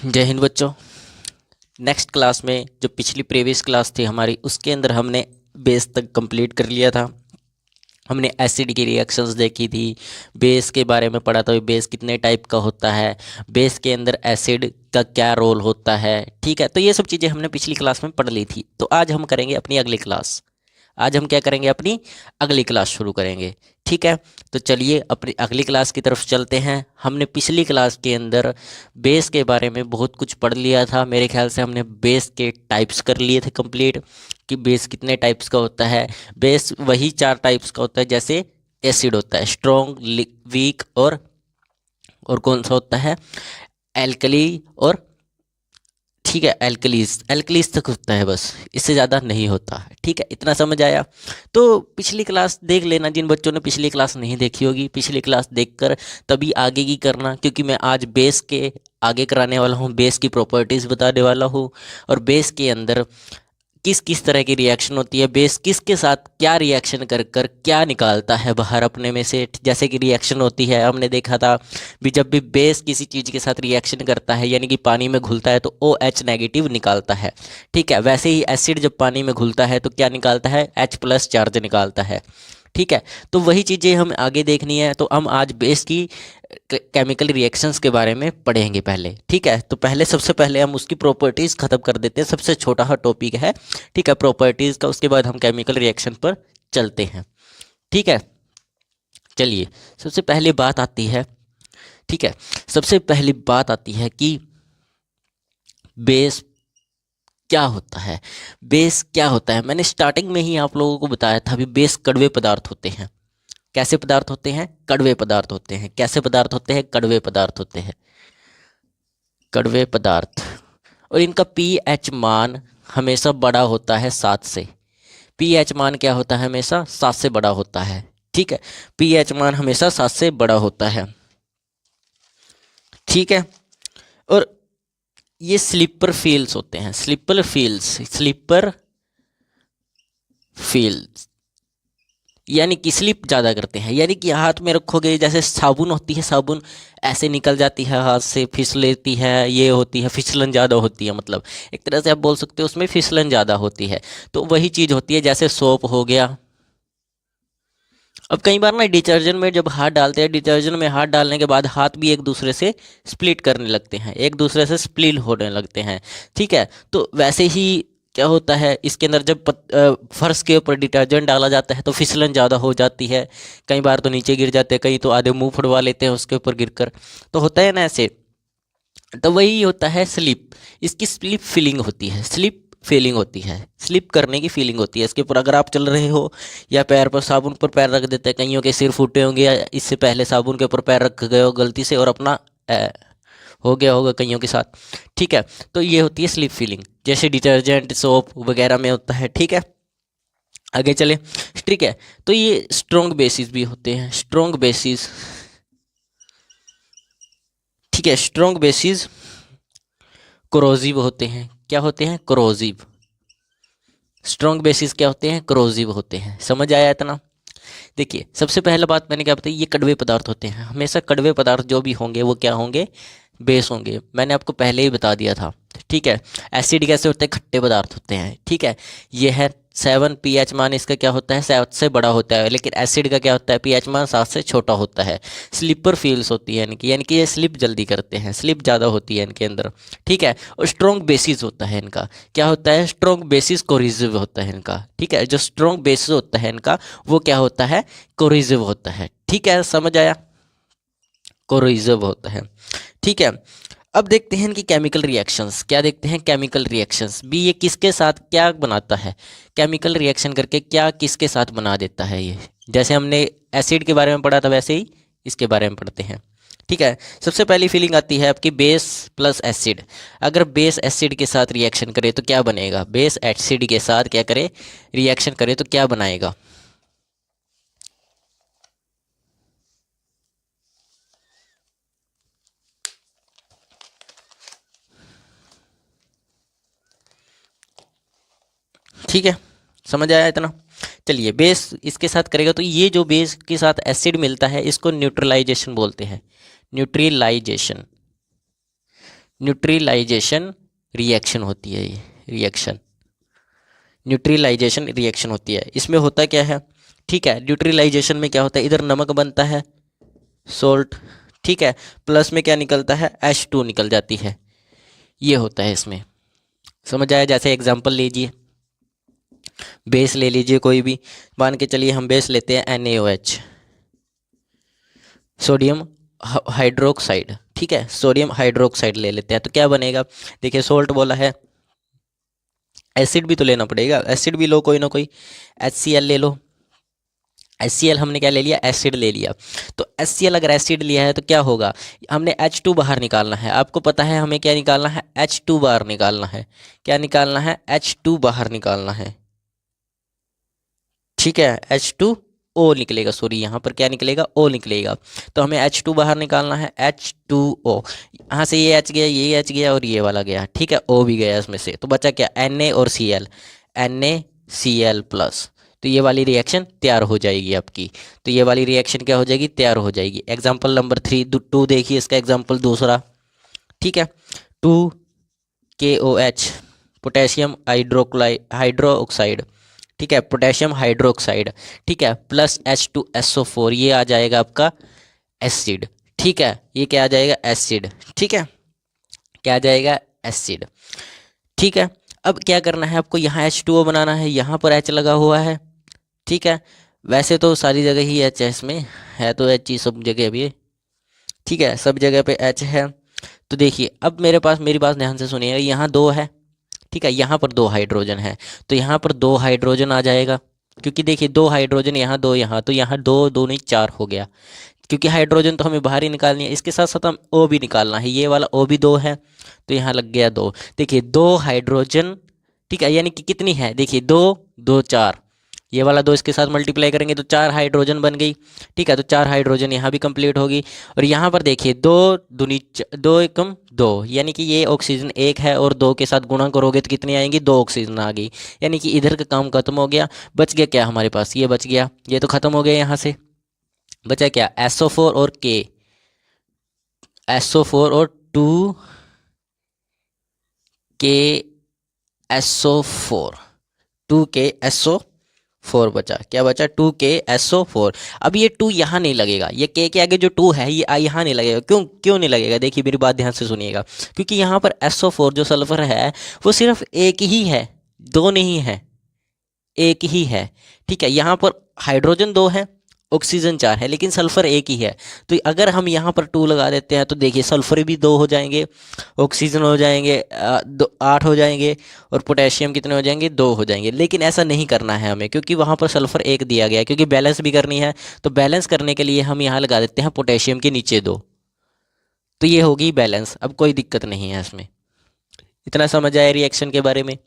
जय हिंद बच्चों। Next class में जो पिछली प्रीवियस क्लास थी हमारी, उसके अंदर हमने बेस तक कंप्लीट कर लिया था। हमने एसिड की रिएक्शंस देखी थी, बेस के बारे में पढ़ा था, बेस कितने टाइप का होता है, बेस के अंदर एसिड का क्या रोल होता है। ठीक है, तो ये सब चीज़ें हमने पिछली क्लास में पढ़ ली थी। तो आज हम करेंगे अपनी अगली क्लास। आज हम क्या करेंगे, अपनी अगली क्लास शुरू करेंगे। ठीक है, तो चलिए अपनी अगली क्लास की तरफ चलते हैं। हमने पिछली क्लास के अंदर बेस के बारे में बहुत कुछ पढ़ लिया था। मेरे ख्याल से हमने बेस के टाइप्स कर लिए थे कंप्लीट, कि बेस कितने टाइप्स का होता है। बेस वही 4 टाइप्स का होता है, जैसे एसिड होता है स्ट्रॉन्ग, वीक और कौन सा होता है, एल्कली और, ठीक है, एल्कलीज तक होता है, बस इससे ज़्यादा नहीं होता। ठीक है, इतना समझ आया। तो पिछली क्लास देख लेना, जिन बच्चों ने पिछली क्लास नहीं देखी होगी, पिछली क्लास देखकर तभी आगे की करना, क्योंकि मैं आज बेस के आगे कराने वाला हूँ, बेस की प्रॉपर्टीज़ बताने वाला हूँ। और बेस के अंदर किस किस तरह की रिएक्शन होती है, बेस किसके साथ क्या रिएक्शन कर कर क्या निकालता है बाहर अपने में से। जैसे कि रिएक्शन होती है, हमने देखा था भी, जब भी बेस किसी चीज़ के साथ रिएक्शन करता है, यानी कि पानी में घुलता है, तो OH नेगेटिव निकालता है। ठीक है, वैसे ही एसिड जब पानी में घुलता है तो क्या निकालता है, H+ चार्ज निकालता है। ठीक है, तो वही चीज़ें हम आगे देखनी है। तो हम आज बेस की केमिकल रिएक्शंस के बारे में पढ़ेंगे पहले। ठीक है, तो पहले सबसे पहले हम उसकी प्रॉपर्टीज़ ख़त्म कर देते हैं। सबसे छोटा सा टॉपिक है, ठीक है, प्रॉपर्टीज़ का। उसके बाद हम केमिकल रिएक्शन पर चलते हैं। ठीक है, चलिए सबसे पहली बात आती है, ठीक है, सबसे पहली बात आती है कि बेस क्या होता है। बेस क्या होता है, मैंने स्टार्टिंग में ही आप लोगों को बताया था भी, बेस कड़वे पदार्थ होते हैं। कैसे पदार्थ होते हैं, कड़वे पदार्थ होते हैं। कैसे पदार्थ होते हैं, कड़वे पदार्थ होते हैं, कड़वे पदार्थ। और इनका पीएच मान हमेशा बड़ा होता है 7 से। पीएच मान क्या होता है, हमेशा 7 से बड़ा होता है। ठीक है, पीएच मान हमेशा 7 से बड़ा होता है। ठीक है, और ये स्लीपर फील्ड्स होते हैं, स्लीपर फील्ड्स यानी कि स्लिप ज़्यादा करते हैं। यानी कि हाथ में रखोगे, जैसे साबुन होती है, साबुन ऐसे निकल जाती है हाथ से, फिसलती है, ये होती है, फिसलन ज़्यादा होती है। मतलब एक तरह से आप बोल सकते हो उसमें फिसलन ज़्यादा होती है। तो वही चीज़ होती है, जैसे सोप हो गया। अब कई बार ना डिटर्जेंट में जब हाथ डालते हैं, डिटर्जेंट में हाथ डालने के बाद हाथ भी एक दूसरे से स्प्लिट करने लगते हैं, एक दूसरे से स्प्लिट होने लगते हैं। ठीक है, तो वैसे ही क्या होता है इसके अंदर, जब फर्श के ऊपर डिटर्जेंट डाला जाता है तो फिसलन ज़्यादा हो जाती है। कई बार तो नीचे गिर जाते हैं, कई तो आधे मुंह फुड़वा लेते हैं उसके ऊपर गिरकर। तो होता है ना ऐसे। तो वही होता है स्लिप। इसकी स्लिप फीलिंग होती है, स्लिप फीलिंग होती है, स्लिप करने की फीलिंग होती है इसके ऊपर। अगर आप चल रहे हो या पैर पर साबुन पर पैर रख देते हैं, कईयों के सिर फूटे होंगे, या इससे पहले साबुन के ऊपर पैर रख गए हो गलती से और अपना हो गया होगा कईयों के साथ। ठीक है, तो ये होती है स्लिप फीलिंग, जैसे डिटर्जेंट सोप वगैरह में होता है। ठीक है, आगे चले। ठीक है, तो ये स्ट्रॉन्ग बेसिस भी होते हैं, स्ट्रॉन्ग बेसिस। ठीक है, स्ट्रॉन्ग बेसिस कोरोजिव होते हैं। क्या होते हैं, कोरोजिव। स्ट्रॉन्ग बेसिस क्या होते हैं, कोरोजिव होते हैं। समझ आया इतना। देखिए सबसे पहला बात मैंने क्या बताई, ये कड़वे पदार्थ होते हैं। हमेशा कड़वे पदार्थ जो भी होंगे वो क्या होंगे, बेस होंगे। मैंने आपको पहले ही बता दिया था। ठीक है, एसिड कैसे होते हैं, खट्टे पदार्थ होते हैं। ठीक है, ये है 7, पीएच मान इसका क्या होता है, 7 से बड़ा होता है। लेकिन एसिड का क्या होता है, पीएच मान 7 से छोटा होता है। स्लीपर फील्स होती है इनकी, यानी कि ये स्लिप जल्दी करते हैं, स्लिप ज़्यादा होती है इनके अंदर। ठीक है, और स्ट्रॉन्ग बेसिस होता है इनका। क्या होता है, स्ट्रॉन्ग बेसिस कोरिजिव होता है इनका। ठीक है, जो स्ट्रॉन्ग बेसिस होता है इनका वो क्या होता है, कोरिजिव होता है। ठीक है, समझ आया, कोरिजिव होता है। ठीक है, अब देखते हैं इनकी केमिकल रिएक्शंस। क्या देखते हैं, केमिकल रिएक्शंस भी, ये किसके साथ क्या बनाता है, केमिकल रिएक्शन करके क्या किसके साथ बना देता है ये। जैसे हमने एसिड के बारे में पढ़ा था, वैसे ही इसके बारे में पढ़ते हैं। ठीक है, सबसे पहली फीलिंग आती है आपकी बेस प्लस एसिड। अगर बेस एसिड के साथ रिएक्शन करे तो क्या बनेगा, बेस एसिड के साथ क्या करे, रिएक्शन करे तो क्या बनाएगा। ठीक है, समझ आया इतना। चलिए, बेस इसके साथ करेगा तो ये जो बेस के साथ एसिड मिलता है इसको न्यूट्रलाइजेशन बोलते हैं, न्यूट्रलाइजेशन, न्यूट्रलाइजेशन रिएक्शन होती है, ये रिएक्शन न्यूट्रलाइजेशन रिएक्शन होती है। इसमें होता क्या है, ठीक है, न्यूट्रलाइजेशन में क्या होता है, इधर नमक बनता है, सोल्ट, ठीक है, प्लस में क्या निकलता है, H2 निकल जाती है, ये होता है इसमें। समझ आया? जैसे एग्जांपल लीजिए, बेस ले लीजिए कोई भी, मान के चलिए हम बेस लेते हैं NaOH, सोडियम हाइड्रोक्साइड, ठीक है, सोडियम हाइड्रोक्साइड ले लेते हैं, तो क्या बनेगा, देखिए सोल्ट बोला है, एसिड भी तो लेना पड़ेगा, एसिड भी लो कोई ना कोई, HCl ले लो, HCl हमने क्या ले लिया, एसिड ले लिया। तो HCl अगर एसिड लिया है तो क्या होगा, हमने H2 बाहर निकालना है, आपको पता है हमें क्या निकालना है, H2 बाहर निकालना है, क्या निकालना है, H2 बाहर निकालना है, ठीक है, H2O निकलेगा, सॉरी यहाँ पर क्या निकलेगा, O निकलेगा, तो हमें H2 बाहर निकालना है, H2O, यहाँ से ये H गया, ये H गया और ये वाला गया, ठीक है, O भी गया इसमें से, तो बचा क्या, Na और Cl, NaCl प्लस, तो ये वाली रिएक्शन तैयार हो जाएगी आपकी, तो ये वाली रिएक्शन क्या हो जाएगी, तैयार हो जाएगी। एग्जाम्पल नंबर 3 2 देखिए, इसका एग्जाम्पल दूसरा, ठीक है, 2KOH पोटेशियम हाइड्रोक्साइड, ठीक है, पोटेशियम हाइड्रोक्साइड, ठीक है, प्लस H2SO4, ये आ जाएगा आपका एसिड, ठीक है, ये क्या आ जाएगा, एसिड, ठीक है, क्या आ जाएगा, एसिड, ठीक है। अब क्या करना है आपको, यहाँ H2O बनाना है, यहाँ पर H लगा हुआ है, ठीक है, वैसे तो सारी जगह ही H है, इसमें है तो H ही सब जगह अभी, ठीक है, सब जगह पे H है। तो देखिए अब मेरे पास, मेरी बात ध्यान से सुनिएगा, यहाँ 2 है, ठीक है, यहाँ पर 2 हाइड्रोजन है, तो यहाँ पर 2 हाइड्रोजन आ जाएगा, क्योंकि देखिए 2 हाइड्रोजन यहाँ, 2 यहाँ, तो यहाँ 2 2 नहीं 4 हो गया, क्योंकि हाइड्रोजन तो हमें बाहर ही निकालनी है, इसके साथ साथ हम O भी निकालना है, ये वाला O भी 2 है, तो यहाँ लग गया 2, देखिए 2 हाइड्रोजन, ठीक है, यानी कि कितनी है, देखिए 2 2 4, ये वाला 2 इसके साथ मल्टीप्लाई करेंगे तो 4 हाइड्रोजन बन गई, ठीक है, तो 4 हाइड्रोजन यहाँ भी कंप्लीट होगी, और यहाँ पर देखिए 2 दूनी 2 एकम 2, यानी कि ये ऑक्सीजन 1 है और 2 के साथ गुणा करोगे तो कितनी आएंगी, 2 ऑक्सीजन आ गई, यानी कि इधर का काम खत्म हो गया, बच गया क्या हमारे पास, ये बच गया, ये तो खत्म हो गया, यहाँ से बचा क्या, SO4 और K, SO4 और 2KSO4, 2KSO4 बचा, क्या बचा, 2KSO4। अब ये 2 यहाँ नहीं लगेगा, ये के आगे जो 2 है ये यहाँ नहीं लगेगा, क्यों क्यों नहीं लगेगा, देखिए मेरी बात ध्यान से सुनिएगा, क्योंकि यहाँ पर SO4 जो सल्फर है वो सिर्फ एक ही है, 2 नहीं है, एक ही है, ठीक है, यहाँ पर हाइड्रोजन 2 है, ऑक्सीजन 4 है, लेकिन सल्फर एक ही है, तो अगर हम यहाँ पर 2 लगा देते हैं तो देखिए सल्फर भी 2 हो जाएंगे, ऑक्सीजन हो जाएंगे 8 हो जाएंगे, और पोटेशियम कितने हो जाएंगे, 2 हो जाएंगे, लेकिन ऐसा नहीं करना है हमें, क्योंकि वहाँ पर सल्फर 1 दिया गया है, क्योंकि बैलेंस भी करनी है, तो बैलेंस करने के लिए हम यहाँ लगा देते हैं पोटेशियम के नीचे 2, तो ये होगी बैलेंस, अब कोई दिक्कत नहीं है इसमें। इतना समझ आया रिएक्शन के बारे में।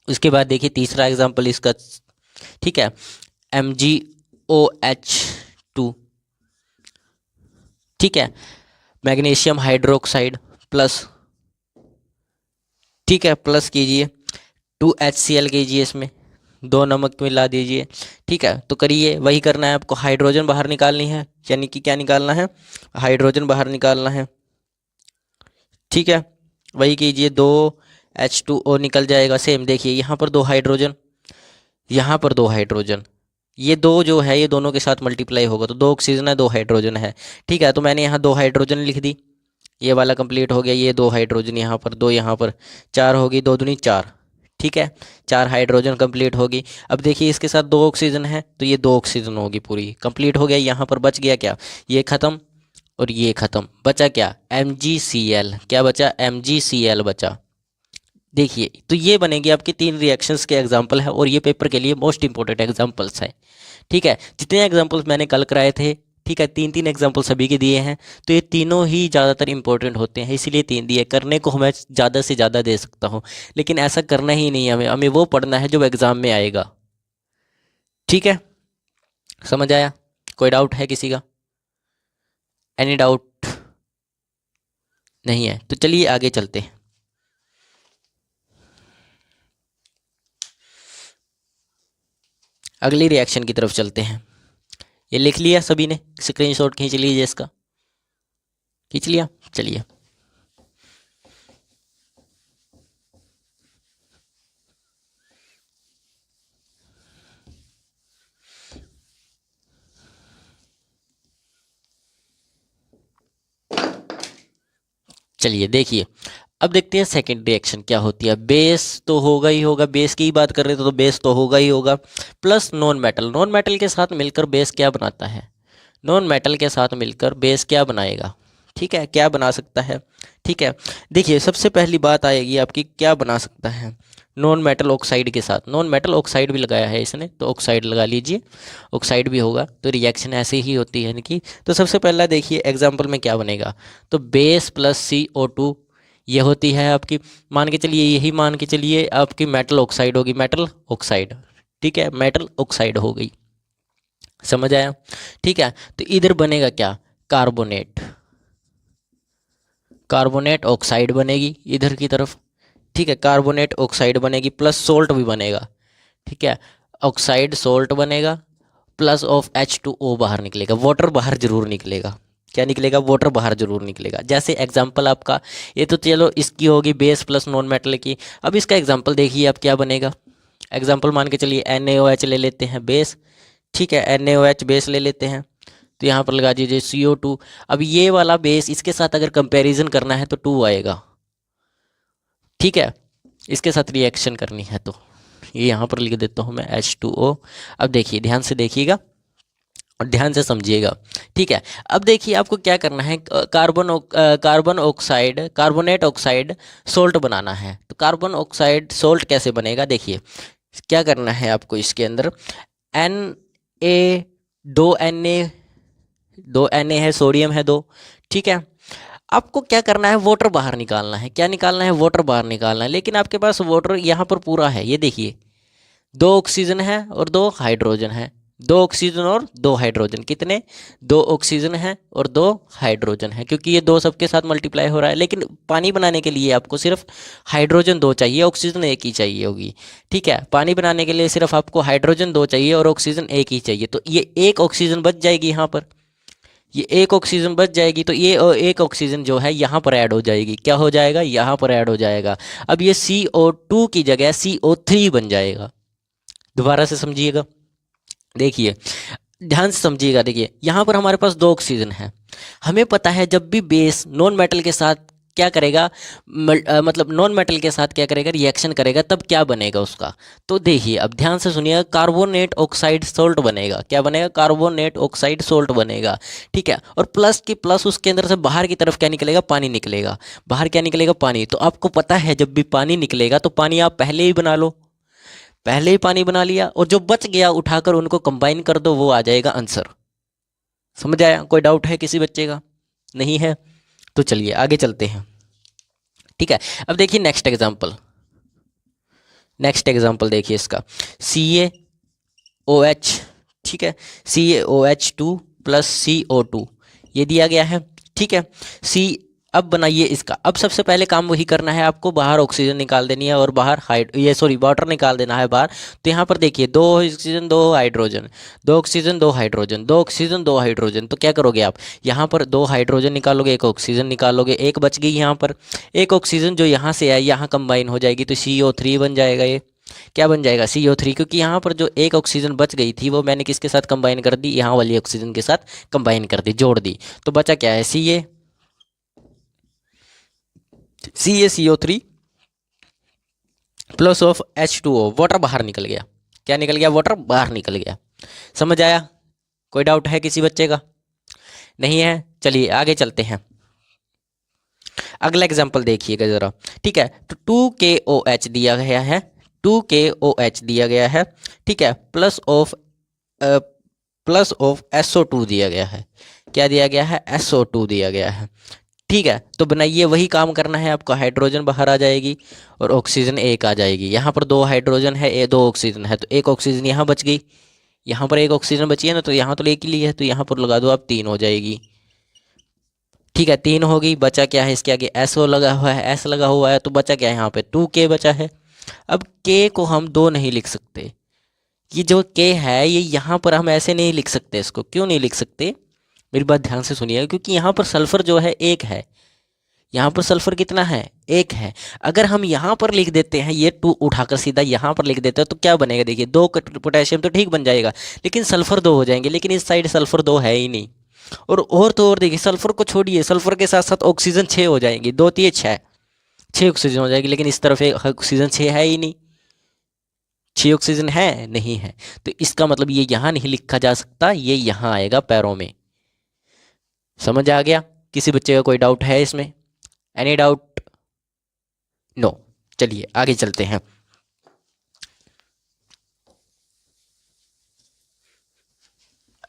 उसके बाद देखिए तीसरा एग्जाम्पल इसका, ठीक है, MgOH2, ठीक है, मैग्नीशियम हाइड्रोक्साइड प्लस, ठीक है, प्लस कीजिए 2HCl कीजिए, इसमें 2 नमक मिला दीजिए, ठीक है, तो करिए, वही करना है आपको, हाइड्रोजन बाहर निकालनी है, यानी कि क्या निकालना है, हाइड्रोजन बाहर निकालना है, ठीक है, वही कीजिए, 2H2O निकल जाएगा, सेम देखिए यहाँ पर 2 हाइड्रोजन, यहाँ पर 2 हाइड्रोजन, ये 2 जो है ये दोनों के साथ मल्टीप्लाई होगा, तो 2 ऑक्सीजन है 2 हाइड्रोजन है, ठीक है, तो मैंने यहाँ 2 हाइड्रोजन लिख दी, ये वाला कंप्लीट हो गया, ये 2 हाइड्रोजन यहाँ पर, 2 यहाँ पर, 4 होगी, 2 दूनी 4, ठीक है, 4 हाइड्रोजन कंप्लीट होगी। अब देखिए इसके साथ 2 ऑक्सीजन है, तो ये 2 ऑक्सीजन होगी, पूरी कंप्लीट हो गया, यहाँ पर बच गया क्या, ये ख़त्म और ये ख़त्म, बचा क्या, MgCl, क्या बचा, MgCl बचा। देखिए तो ये बनेगी आपकी 3 रिएक्शंस के एग्जाम्पल है, और ये पेपर के लिए मोस्ट इंपॉर्टेंट एग्जाम्पल्स है, ठीक है, जितने एग्जाम्पल्स मैंने कल कराए थे, ठीक है, 3 एग्जाम्पल सभी के दिए हैं, तो ये तीनों ही ज़्यादातर इंपॉर्टेंट होते हैं, इसीलिए 3 दिए, करने को मैं ज़्यादा से ज़्यादा दे सकता हूँ, लेकिन ऐसा करना ही नहीं है, हमें हमें वो पढ़ना है जो एग्ज़ाम में आएगा, ठीक है, समझ आया, कोई डाउट है किसी का, एनी डाउट नहीं है, तो चलिए आगे चलते हैं। अगली रिएक्शन की तरफ चलते हैं। ये लिख लिया सभी ने, स्क्रीनशॉट खींच लीजिए, इसका खींच लिया, चलिए चलिए देखिए, अब देखते हैं सेकंड रिएक्शन क्या होती है। बेस तो होगा ही होगा, बेस की ही बात कर रहे थे तो बेस तो होगा ही होगा, plus non metal. Non metal के साथ मिलकर बेस क्या बनाता है, नॉन मेटल के साथ मिलकर बेस क्या बनाएगा, ठीक है, क्या बना सकता है। ठीक है, देखिए सबसे पहली बात आएगी आपकी, क्या बना सकता है नॉन मेटल ऑक्साइड के साथ। नॉन मेटल ऑक्साइड भी लगाया है इसने, तो ऑक्साइड लगा लीजिए, ऑक्साइड भी होगा, तो रिएक्शन ऐसे ही होती है इनकी। तो सबसे पहला देखिए एग्जाम्पल में क्या बनेगा, तो बेस प्लस CO2, ये होती है आपकी, मान के चलिए, यही मान के चलिए आपकी मेटल ऑक्साइड होगी, मेटल ऑक्साइड, ठीक है, मेटल ऑक्साइड हो गई, समझ आया। ठीक है, तो इधर बनेगा क्या, कार्बोनेट, कार्बोनेट ऑक्साइड बनेगी इधर की तरफ। ठीक है, कार्बोनेट ऑक्साइड बनेगी, प्लस सोल्ट भी बनेगा। ठीक है, ऑक्साइड सोल्ट बनेगा, प्लस ऑफ H2O बाहर निकलेगा, वाटर बाहर जरूर निकलेगा। क्या निकलेगा, वाटर बाहर जरूर निकलेगा। जैसे एग्जांपल आपका, ये तो चलो इसकी होगी बेस प्लस नॉन मेटल की। अब इसका एग्जांपल देखिए आप क्या बनेगा। एग्जांपल मान के चलिए NaOH ले लेते हैं बेस, ठीक है, NaOH बेस ले लेते हैं, तो यहाँ पर लगा दीजिए CO2। अब ये वाला बेस इसके साथ अगर कंपैरिजन करना है तो 2 आएगा, ठीक है, इसके साथ रिएक्शन करनी है तो ये यहाँ पर लिख देता हूँ मैं H2O। अब देखिए ध्यान से देखिएगा और ध्यान से समझिएगा। ठीक है, अब देखिए आपको क्या करना है, carbon oxide, carbonate oxide salt बनाना है। तो कार्बन ऑक्साइड सोल्ट कैसे बनेगा, देखिए क्या करना है आपको, इसके अंदर Na, दो Na है, सोडियम है 2, ठीक है। आपको क्या करना है, वाटर बाहर निकालना है। क्या निकालना है, वाटर बाहर निकालना है, लेकिन आपके पास वाटर यहाँ पर पूरा है, ये देखिए 2 ऑक्सीजन है और 2 हाइड्रोजन है, 2 ऑक्सीजन और 2 हाइड्रोजन, कितने, 2 ऑक्सीजन है और 2 हाइड्रोजन है, क्योंकि ये 2 सबके साथ मल्टीप्लाई हो रहा है। लेकिन पानी बनाने के लिए आपको सिर्फ हाइड्रोजन 2 चाहिए, ऑक्सीजन 1 ही चाहिए होगी। ठीक है, पानी बनाने के लिए सिर्फ आपको हाइड्रोजन 2 चाहिए और ऑक्सीजन 1 ही चाहिए, तो ये 1 ऑक्सीजन बच जाएगी यहाँ पर, ये 1 ऑक्सीजन बच जाएगी, तो ये 1 ऑक्सीजन जो है यहाँ पर ऐड हो जाएगी। क्या हो जाएगा, यहाँ पर ऐड हो जाएगा। अब ये CO2 की जगह CO3 बन जाएगा। दोबारा से समझिएगा, देखिए ध्यान से समझिएगा। देखिए यहाँ पर हमारे पास 2 ऑक्सीजन है, हमें पता है जब भी बेस नॉन मेटल के साथ क्या करेगा, मतलब नॉन मेटल के साथ क्या करेगा, रिएक्शन करेगा, तब क्या बनेगा उसका। तो देखिए अब ध्यान से सुनिएगा, कार्बोनेट ऑक्साइड सोल्ट बनेगा। क्या बनेगा, कार्बोनेट ऑक्साइड सोल्ट बनेगा। ठीक है, और प्लस की प्लस उसके अंदर से बाहर की तरफ क्या निकलेगा, पानी निकलेगा। बाहर क्या निकलेगा, पानी। तो आपको पता है जब भी पानी निकलेगा तो पानी आप पहले ही बना लो, पहले ही पानी बना लिया, और जो बच गया उठाकर उनको कंबाइन कर दो, वो आ जाएगा आंसर। समझ आया, कोई डाउट है किसी बच्चे का, नहीं है, तो चलिए आगे चलते हैं। ठीक है, अब देखिए नेक्स्ट एग्जांपल, नेक्स्ट एग्जांपल देखिए इसका, CaOH, ठीक है, CaOH2 प्लस CO2 ये दिया गया है। ठीक है, सी, अब बनाइए इसका। अब सबसे पहले काम वही करना है आपको, बाहर ऑक्सीजन निकाल देनी है और बाहर वाटर निकाल देना है बाहर। तो यहाँ पर देखिए 2 oxygen 2 hydrogen, 2 oxygen 2 hydrogen, 2 oxygen 2 hydrogen. तो क्या करोगे आप, यहाँ पर 2 हाइड्रोजन निकालोगे, 1 ऑक्सीजन निकालोगे, 1 बच गई यहाँ पर, 1 ऑक्सीजन जो यहाँ से है यहाँ कंबाइन हो जाएगी, तो CO3 बन जाएगा। ये क्या बन जाएगा, CO3, क्योंकि यहाँ पर जो 1 ऑक्सीजन बच गई थी वो मैंने किसके साथ कंबाइन कर दी, यहाँ वाली ऑक्सीजन के साथ कंबाइन कर दी, जोड़ दी। तो बचा क्या है, CaCO3 plus of H2O, water बाहर निकल गया। क्या निकल गया, वाटर बाहर निकल गया। समझ आया, कोई डाउट है किसी बच्चे का, नहीं है, चलिए आगे चलते हैं। अगला एग्जांपल देखिएगा जरा। ठीक है, तो 2KOH दिया गया है, 2KOH दिया गया है, ठीक है, प्लस ऑफ SO2 दिया गया है। क्या दिया गया है, SO2 दिया गया है। ठीक है, तो बनाइए, वही काम करना है आपको, हाइड्रोजन बाहर आ जाएगी और ऑक्सीजन 1 आ जाएगी। यहाँ पर 2 हाइड्रोजन है, 2 ऑक्सीजन है, तो 1 ऑक्सीजन यहाँ बच गई, यहाँ पर 1 ऑक्सीजन बची है ना, तो यहाँ तो 1 ही ली है, तो यहाँ पर लगा दो आप, 3 हो जाएगी। ठीक है, 3 हो गई, बचा क्या है इसके आगे, SO लगा हुआ है, S लगा हुआ है, तो बचा क्या है यहाँ पे, 2K बचा है। अब K को हम 2 नहीं लिख सकते, ये जो K है ये यहाँ पर हम ऐसे नहीं लिख सकते। इसको क्यों नहीं लिख सकते, मेरी बात ध्यान से सुनिए, क्योंकि यहाँ पर सल्फर जो है 1 है, यहाँ पर सल्फर कितना है, 1 है। अगर हम यहाँ पर लिख देते हैं, ये 2 उठाकर सीधा यहाँ पर लिख देते हैं, तो क्या बनेगा, देखिए 2 पोटेशियम तो ठीक बन जाएगा, लेकिन सल्फर 2 हो जाएंगे, लेकिन इस साइड सल्फर 2 है ही नहीं। और तो और देखिए, सल्फर को छोड़िए, सल्फर के साथ साथ ऑक्सीजन 6 हो जाएंगी, 2 3 6, 6 ऑक्सीजन हो जाएगी, लेकिन इस तरफ एक ऑक्सीजन 6 है ही नहीं, 6 ऑक्सीजन है नहीं है। तो इसका मतलब ये यहाँ नहीं लिखा जा सकता, ये यहाँ आएगा पैरों में। समझ आ गया? किसी बच्चे का कोई डाउट है इसमें? Any doubt? नो। चलिए आगे चलते हैं।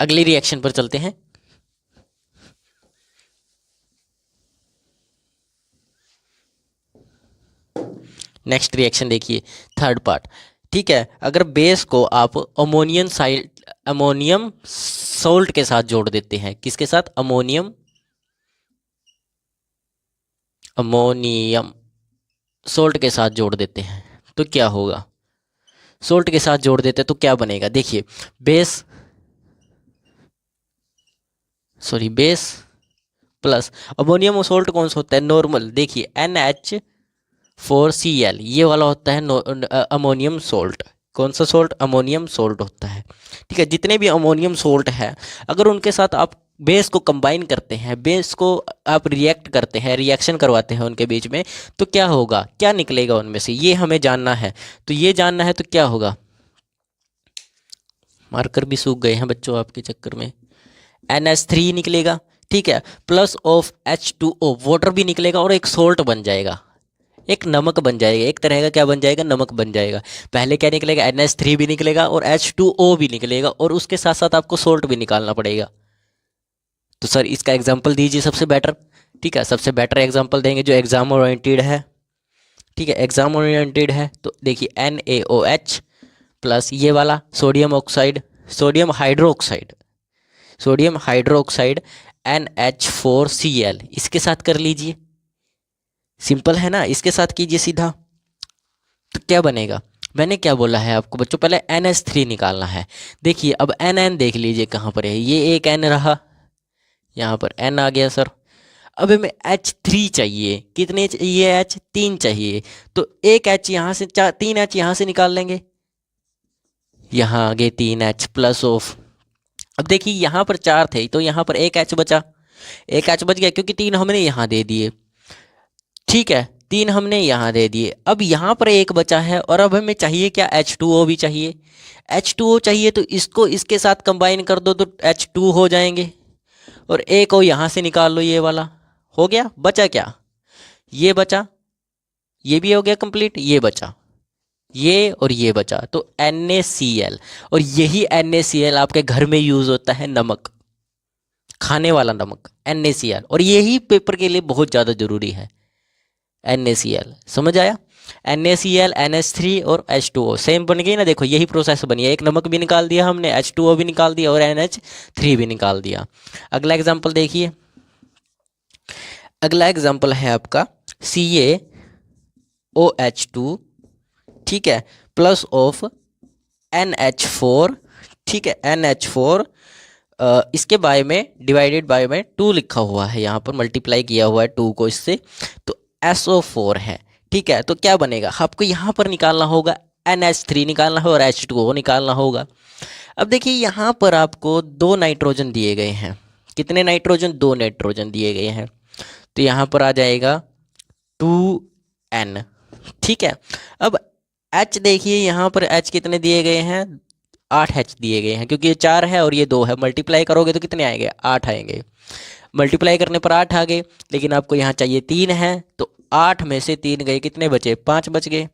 अगली रिएक्शन पर चलते हैं। नेक्स्ट रिएक्शन देखिए, थर्ड पार्ट। ठीक है, अगर बेस को आप अमोनियम सोल्ट के साथ जोड़ देते हैं, किसके साथ? अमोनियम सोल्ट के साथ जोड़ देते हैं, तो क्या होगा? सोल्ट के साथ जोड़ देते हैं तो क्या बनेगा? देखिए, बेस प्लस अमोनियम सोल्ट कौन सा होता है? नॉर्मल। देखिए NH4Cl ये वाला होता है अमोनियम सोल्ट। कौन सा सोल्ट? अमोनियम सोल्ट होता है। ठीक है, जितने भी अमोनियम सोल्ट है, अगर उनके साथ आप बेस को कंबाइन करते हैं, बेस को आप रिएक्ट करते हैं, रिएक्शन करवाते हैं उनके बीच में, तो क्या होगा, क्या निकलेगा उनमें से, ये हमें जानना है। तो ये जानना है तो क्या होगा? मार्कर भी सूख गए हैं बच्चों आपके चक्कर में। NH3 निकलेगा। ठीक है, प्लस ऑफ H2O, वाटर भी निकलेगा और एक सोल्ट बन जाएगा, एक नमक बन जाएगा, एक तरह का क्या बन जाएगा? नमक बन जाएगा। पहले क्या निकलेगा? NH3 भी निकलेगा और H2O भी निकलेगा, और उसके साथ साथ आपको सोल्ट भी निकालना पड़ेगा। तो सर इसका एग्जाम्पल दीजिए सबसे बेटर। ठीक है, सबसे बेटर एग्जाम्पल देंगे जो एग्जाम ओरिएंटेड है। ठीक है, एग्जाम ओरिएंटेड है तो देखिए NaOH प्लस ये वाला sodium oxide, sodium hydroxide NH4Cl, इसके साथ कर लीजिए। सिंपल है ना, इसके साथ कीजिए सीधा, तो क्या बनेगा? मैंने क्या बोला है आपको बच्चों? पहले NH3 निकालना है। देखिए अब NN देख लीजिए कहाँ पर है, ये एक N रहा, यहाँ पर N आ गया सर। अब हमें H3 चाहिए, कितने चाहिए? H 3 चाहिए, तो एक H यहाँ से, 3 H यहाँ से निकाल लेंगे, यहाँ आगे 3 H प्लस ऑफ। अब देखिए यहाँ पर 4 थे तो यहाँ पर एक H बचा, एक H बच गया क्योंकि 3 हमने यहाँ दे दिए। ठीक है, 3 हमने यहाँ दे दिए, अब यहाँ पर एक बचा है, और अब हमें चाहिए क्या? H2O भी चाहिए। H2O चाहिए तो इसको इसके साथ कंबाइन कर दो तो H2 हो जाएंगे, और एक को यहाँ से निकाल लो, ये वाला हो गया। बचा क्या? ये बचा, ये भी हो गया कंप्लीट, ये बचा, ये और ये बचा, तो NaCl। और यही NaCl आपके घर में यूज होता है, नमक, खाने वाला नमक NaCl, और यही पेपर के लिए बहुत ज़्यादा जरूरी है NaCl। समझ आया? NaCl, NH3 और H2O सेम बन गई ना। देखो यही प्रोसेस बनी है, एक नमक भी निकाल दिया हमने, H2O भी निकाल दिया और NH3 भी निकाल दिया। अगला एग्जाम्पल देखिए, अगला एग्जाम्पल है आपका CaOH2, ठीक है, प्लस ऑफ NH4, ठीक है, NH4, इसके बाय में डिवाइडेड बाय में 2 लिखा हुआ है, यहाँ पर मल्टीप्लाई किया हुआ है 2 को इससे, तो SO4 है। ठीक है, तो क्या बनेगा? आपको यहाँ पर निकालना होगा, NH3 निकालना है और H2O निकालना होगा। अब देखिए यहाँ पर आपको 2 नाइट्रोजन दिए गए हैं। कितने नाइट्रोजन? 2 नाइट्रोजन दिए गए हैं, तो यहाँ पर आ जाएगा 2N। ठीक है, अब H देखिए यहाँ पर H कितने दिए गए हैं? 8 H दिए गए हैं, क्योंकि ये 4 है और ये 2 है, मल्टीप्लाई करोगे तो कितने आएंगे? 8 आएंगे। मल्टीप्लाई करने पर 8 आ गए, लेकिन आपको यहाँ चाहिए 3 है, तो 8 में से 3 गए, कितने बचे? 5 बच गए,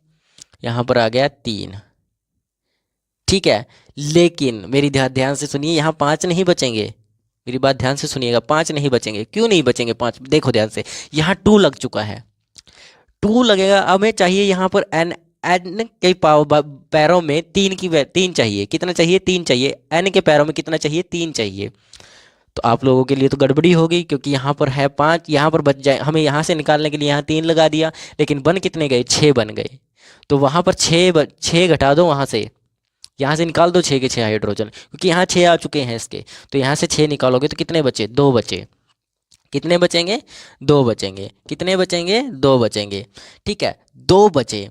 यहाँ पर आ गया 3। ठीक है, लेकिन मेरी ध्यान से सुनिए, यहाँ 5 नहीं बचेंगे। मेरी बात ध्यान से सुनिएगा, 5 नहीं बचेंगे। क्यों नहीं बचेंगे 5? देखो ध्यान से, यहाँ 2 लग चुका है, 2 लगेगा। हमें चाहिए यहाँ पर N के पैरों में 3 चाहिए। कितना चाहिए? 3 चाहिए। N के पैरों में कितना चाहिए? 3 चाहिए। तो आप लोगों के लिए तो गड़बड़ी हो गई, क्योंकि यहाँ पर है 5, यहाँ पर बच जाए, हमें यहाँ से निकालने के लिए यहाँ 3 लगा दिया, लेकिन बन कितने गए? 6 बन गए। तो वहाँ पर 6 घटा दो, वहाँ से निकाल दो 6 के 6 हाइड्रोजन, क्योंकि यहाँ 6 आ चुके हैं इसके, तो यहाँ से 6 निकालोगे तो कितने बचे? 2 बचे। कितने बचेंगे? 2 बचेंगे। कितने बचेंगे? 2 बचेंगे। ठीक है, 2 बचे।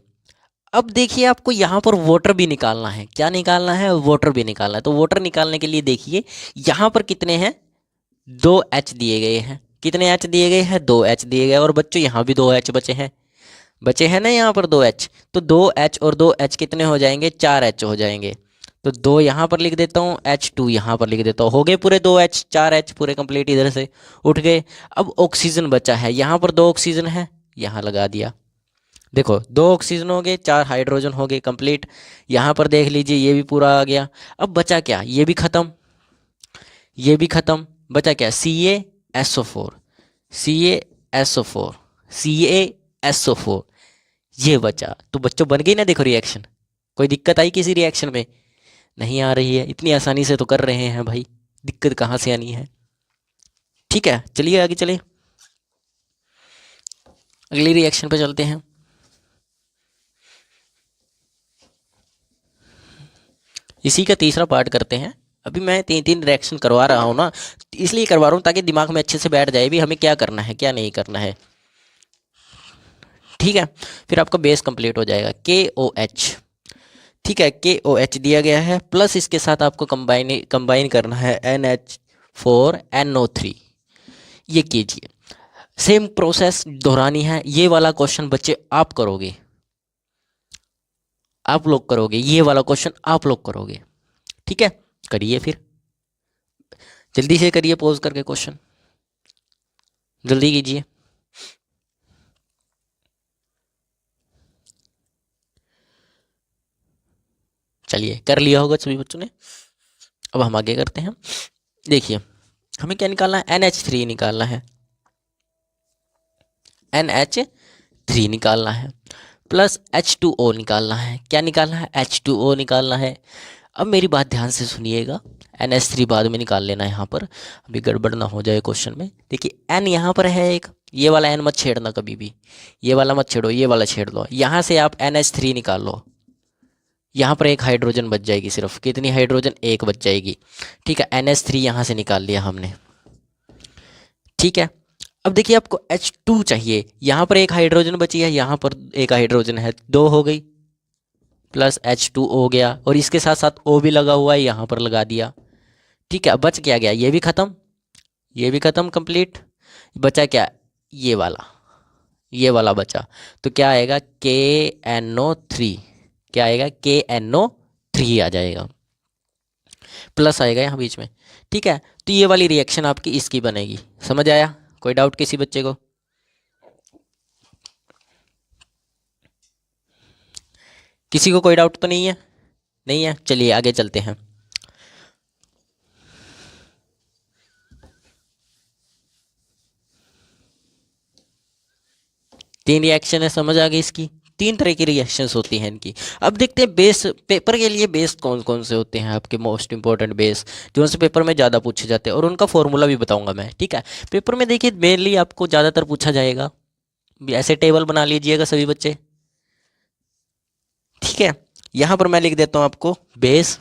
अब देखिए आपको यहाँ पर वाटर भी निकालना है। क्या निकालना है? वाटर भी निकालना है। तो वाटर निकालने के लिए देखिए यहाँ पर कितने हैं? दो एच दिए गए हैं। कितने एच दिए गए हैं? 2 एच दिए गए। और बच्चों यहाँ भी 2 एच बचे हैं ना यहाँ पर 2 एच। तो 2 एच और 2 एच कितने हो जाएंगे? 4 एच हो जाएंगे। तो 2 यहाँ पर लिख देता हूँ, H2 यहाँ पर लिख देता हूँ। हो गए पूरे 2 एच, 4 एच पूरे कंप्लीट इधर से उठ गए। अब ऑक्सीजन बचा है, यहाँ पर 2 ऑक्सीजन है, यहाँ लगा दिया। देखो 2 ऑक्सीजन हो गए, 4 हाइड्रोजन हो गए कंप्लीट। यहाँ पर देख लीजिए ये भी पूरा आ गया। अब बचा क्या? ये भी खत्म, ये भी खत्म। बचा क्या? CaSO4, CaSO4, CaSO4, ये बचा। तो बच्चों बन गई ना, देखो रिएक्शन। कोई दिक्कत आई किसी रिएक्शन में? नहीं आ रही है। इतनी आसानी से तो कर रहे हैं भाई, दिक्कत कहाँ से आनी है। ठीक है, चलिए आगे चले, अगली रिएक्शन पे चलते हैं। इसी का तीसरा पार्ट करते हैं। अभी मैं 3 रिएक्शन करवा रहा हूँ ना, इसलिए करवा रहा हूँ ताकि दिमाग में अच्छे से बैठ जाए भी हमें क्या करना है क्या नहीं करना है। ठीक है, फिर आपका बेस कंप्लीट हो जाएगा। KOH, ठीक है, KOH दिया गया है, प्लस इसके साथ आपको कंबाइन करना है NH4NO3। ये कीजिए, सेम प्रोसेस दोहरानी है। ये वाला क्वेश्चन बच्चे आप करोगे, आप लोग करोगे, ये वाला क्वेश्चन आप लोग करोगे। ठीक है, करिए फिर, जल्दी से करिए, पॉज करके क्वेश्चन जल्दी कीजिए। चलिए, कर लिया होगा सभी बच्चों ने। अब हम आगे करते हैं। देखिए हमें क्या निकालना है? NH3 निकालना है, NH3 निकालना है, प्लस H2O निकालना है। क्या निकालना है? H2O निकालना है। अब मेरी बात ध्यान से सुनिएगा, NH3 बाद में निकाल लेना है, यहाँ पर अभी गड़बड़ ना हो जाए क्वेश्चन में। देखिए N यहाँ पर है एक, ये वाला N मत छेड़ना कभी भी, ये वाला मत छेड़ो, ये वाला छेड़ लो। यहाँ से आप NH3 निकाल लो, यहाँ पर एक हाइड्रोजन बच जाएगी, सिर्फ कितनी हाइड्रोजन? एक बच जाएगी। ठीक है, NH3 यहाँ से निकाल लिया हमने। ठीक है, अब देखिए आपको H2 चाहिए, यहाँ पर एक हाइड्रोजन बची है, यहाँ पर एक हाइड्रोजन है, 2 हो गई, प्लस H2 हो गया, और इसके साथ साथ O भी लगा हुआ है, यहाँ पर लगा दिया। ठीक है, अब बच क्या गया? ये भी ख़त्म, ये भी ख़त्म कंप्लीट। बचा क्या? ये वाला, ये वाला बचा। तो क्या आएगा? KNO3, क्या आएगा? KNO3 आ जाएगा, प्लस आएगा यहाँ बीच में। ठीक है, तो ये वाली रिएक्शन आपकी इसकी बनेगी। समझ आया? कोई डाउट किसी बच्चे को? किसी को कोई डाउट तो नहीं है? नहीं है, चलिए आगे चलते हैं। तीन रिएक्शन है, समझ आ गई इसकी? 3 तरह की रिएक्शंस होती हैं इनकी। अब देखते हैं बेस, पेपर के लिए बेस कौन कौन से होते हैं आपके मोस्ट इंपॉर्टेंट बेस, जो उनसे पेपर में ज़्यादा पूछे जाते हैं, और उनका फॉर्मूला भी बताऊंगा मैं। ठीक है, पेपर में देखिए मेनली आपको ज़्यादातर पूछा जाएगा, ऐसे टेबल बना लीजिएगा सभी बच्चे। ठीक है, यहाँ पर मैं लिख देता हूँ आपको बेस,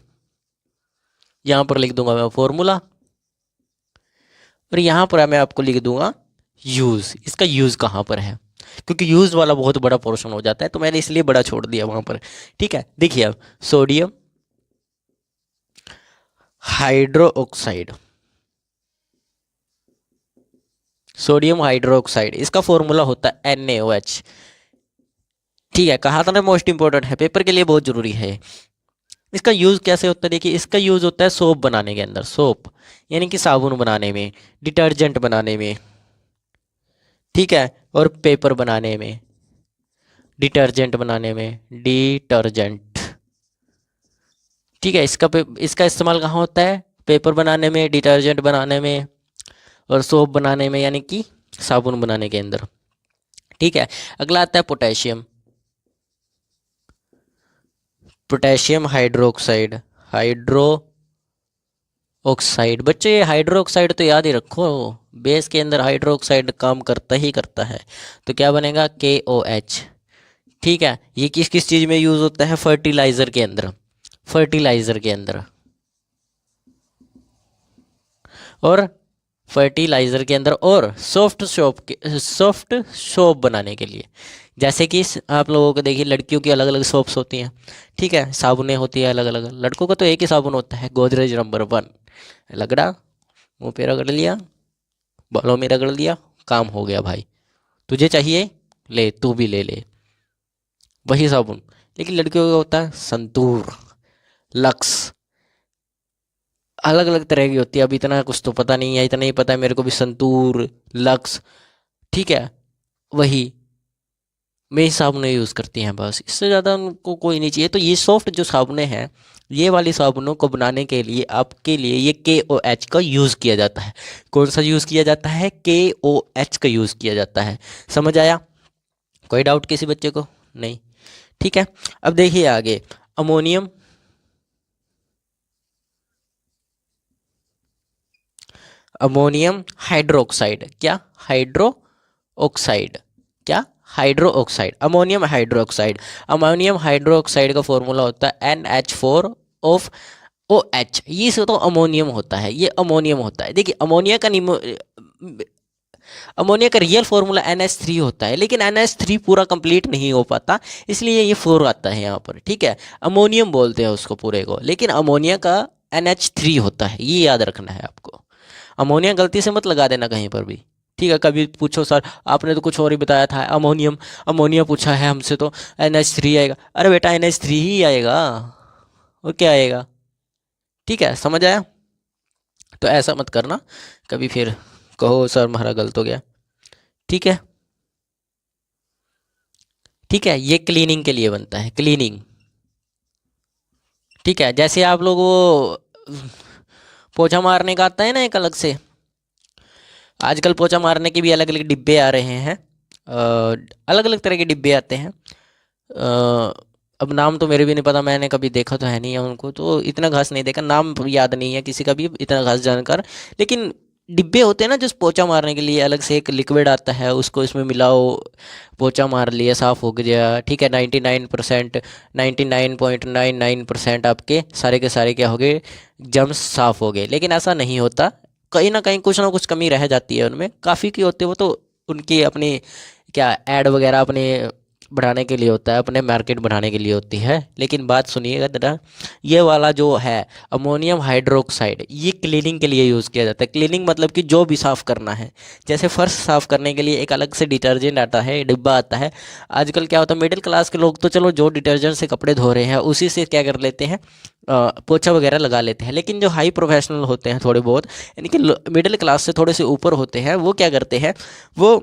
यहाँ पर लिख दूंगा मैं फॉर्मूला, और यहाँ पर मैं आपको लिख दूंगा यूज़। इसका यूज़ कहाँ पर है, क्योंकि यूज़ वाला बहुत बड़ा पोर्शन हो जाता है, तो मैंने इसलिए बड़ा छोड़ दिया वहाँ पर। ठीक है, देखिए अब सोडियम हाइड्रोक्साइड, सोडियम हाइड्रोक्साइड, इसका फॉर्मूला होता है NaOH। ठीक है, कहा था ना मोस्ट इंपॉर्टेंट है, पेपर के लिए बहुत ज़रूरी है। इसका यूज़ कैसे होता है? देखिए इसका यूज़ होता है सोप बनाने के अंदर, सोप यानी कि साबुन बनाने में, डिटर्जेंट बनाने में, ठीक है, और पेपर बनाने में, डिटर्जेंट बनाने में, डिटर्जेंट। ठीक है, इसका इस्तेमाल कहाँ होता है? पेपर बनाने में, डिटर्जेंट बनाने में, और सोप बनाने में, यानी कि साबुन बनाने के अंदर। ठीक है, अगला आता है potassium, potassium hydroxide, hydro oxide. बच्चे ये हाइड्रोक्साइड तो याद ही रखो, बेस के अंदर हाइड्रोक्साइड काम करता ही करता है। तो क्या बनेगा? KOH। ठीक है, ये किस किस चीज़ में यूज़ होता है? फर्टिलाइज़र के अंदर, फर्टिलाइज़र के अंदर, और फर्टिलाइज़र के अंदर, और सॉफ्ट सोप बनाने के लिए। जैसे कि आप लोगों को देखिए लड़कियों की अलग अलग सोप्स होती हैं, ठीक है, साबुनें होती है अलग अलग। लड़कों का तो एक ही साबुन होता है, गोदरेज नंबर 1, लगड़ा मुंह पे रगड़ लिया, बालों में रगड़ लिया, काम हो गया भाई। तुझे चाहिए ले, तू भी ले ले, वही साबुन। लेकिन लड़कियों का होता है संतूर, लक्स, अलग अलग तरह की होती है। अब इतना कुछ तो पता नहीं है, इतना ही पता है मेरे को भी, संतूर, लक्स, ठीक है, वही मेरी साबुनें यूज़ करती हैं बस, इससे ज़्यादा उनको कोई नहीं चाहिए। तो ये सॉफ्ट जो साबुनें हैं, ये वाली साबुनों को बनाने के लिए आपके लिए ये KOH का यूज़ किया जाता है। कौन सा यूज़ किया जाता है? KOH का यूज़ किया जाता है। समझ आया? कोई डाउट किसी बच्चे को? नहीं, ठीक है। अब देखिए आगे, अमोनियम, अमोनियम हाइड्रोक्साइड, क्या? हाइड्रो ऑक्साइड, क्या? Hydro oxide, ammonium hydro oxide. Ammonium hydro oxide का फॉर्मूला होता है NH4 ऑफ OH। ये से तो अमोनियम होता है, ये अमोनियम होता है। देखिए अमोनिया का अमोनिया का रियल फार्मूला NH3 होता है, लेकिन NH3 पूरा कंप्लीट नहीं हो पाता, इसलिए ये 4 आता है यहाँ पर, ठीक है। अमोनियम बोलते हैं उसको पूरे को, लेकिन अमोनिया का NH3 होता है, ये याद रखना है आपको। अमोनिया गलती से मत लगा देना कहीं पर भी, ठीक है। कभी पूछो सर आपने तो कुछ और ही बताया था, अमोनियम, अमोनिया पूछा है हमसे तो NH3 आएगा। अरे बेटा NH3 ही आएगा, और क्या आएगा, ठीक है। समझ आया? तो ऐसा मत करना कभी फिर कहो सर हमारा गलत हो गया, ठीक है। ठीक है, ये क्लीनिंग के लिए बनता है, क्लीनिंग, ठीक है। जैसे आप लोग वो पोछा मारने का आता है ना एक अलग से, आजकल पोछा मारने के भी अलग अलग डिब्बे आ रहे हैं, अलग अलग तरह के डिब्बे आते हैं। अब नाम तो मेरे भी नहीं पता, मैंने कभी देखा तो है नहीं है उनको, तो इतना खास नहीं देखा, नाम याद नहीं है किसी का भी इतना खास जानकर। लेकिन डिब्बे होते हैं ना जो पोछा मारने के लिए, अलग से एक लिक्विड आता है, उसको इसमें मिलाओ, पोछा मार लिया, साफ़ हो गया, ठीक है। 99%, 99.99% आपके सारे के सारे क्या हो गए, जर्म्स साफ़ हो गए। लेकिन ऐसा नहीं होता, कहीं ना कुछ कमी रह जाती है उनमें, काफ़ी की होती है वो तो उनकी अपनी क्या ऐड वगैरह अपने बढ़ाने के लिए होता है, अपने मार्केट बढ़ाने के लिए होती है। लेकिन बात सुनिएगा जरा, ये वाला जो है अमोनियम हाइड्रोक्साइड, ये क्लीनिंग के लिए यूज़ किया जाता है। क्लीनिंग मतलब कि जो भी साफ़ करना है, जैसे फर्श साफ़ करने के लिए एक अलग से डिटर्जेंट आता है, डिब्बा आता है। आजकल क्या होता है, मिडिल क्लास के लोग तो चलो जो डिटर्जेंट से कपड़े धो रहे हैं उसी से क्या कर लेते हैं, पोछा वगैरह लगा लेते हैं। लेकिन जो हाई प्रोफेशनल होते हैं थोड़े बहुत, यानी कि मिडिल क्लास से थोड़े से ऊपर होते हैं, वो क्या करते हैं, वो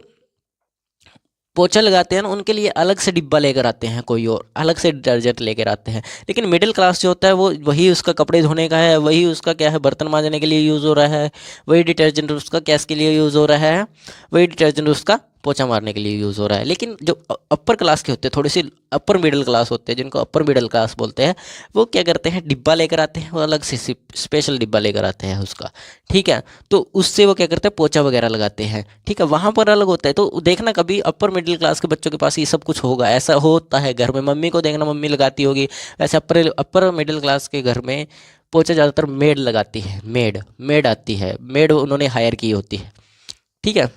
पोछा लगाते हैं ना, उनके लिए अलग से डिब्बा लेकर आते हैं, कोई और अलग से डिटर्जेंट लेकर आते हैं। लेकिन मिडिल क्लास जो होता है वो वही उसका कपड़े धोने का है, वही उसका क्या है बर्तन मांजने के लिए यूज़ हो रहा है, वही डिटर्जेंट उसका गैस के लिए यूज़ हो रहा है, वही डिटर्जेंट उसका पोछा मारने के लिए यूज़ हो रहा है। लेकिन जो अपर क्लास के होते हैं, थोड़ी सी अपर मिडिल क्लास होते हैं, जिनको अपर मिडिल क्लास बोलते हैं, वो क्या करते हैं, डिब्बा लेकर आते हैं, वो अलग से स्पेशल डिब्बा लेकर आते हैं उसका, ठीक है। तो उससे वो क्या करते हैं, पोछा वगैरह लगाते हैं, ठीक है। वहाँ पर अलग होता है। तो देखना कभी अपर मिडिल क्लास के बच्चों के पास ये सब कुछ होगा, ऐसा होता है घर में, मम्मी को देखना मम्मी लगाती होगी। वैसे अपर मिडिल क्लास के घर में पोछा ज़्यादातर मेड लगाती है, मेड मेड आती है, मेड उन्होंने हायर की होती है, ठीक है।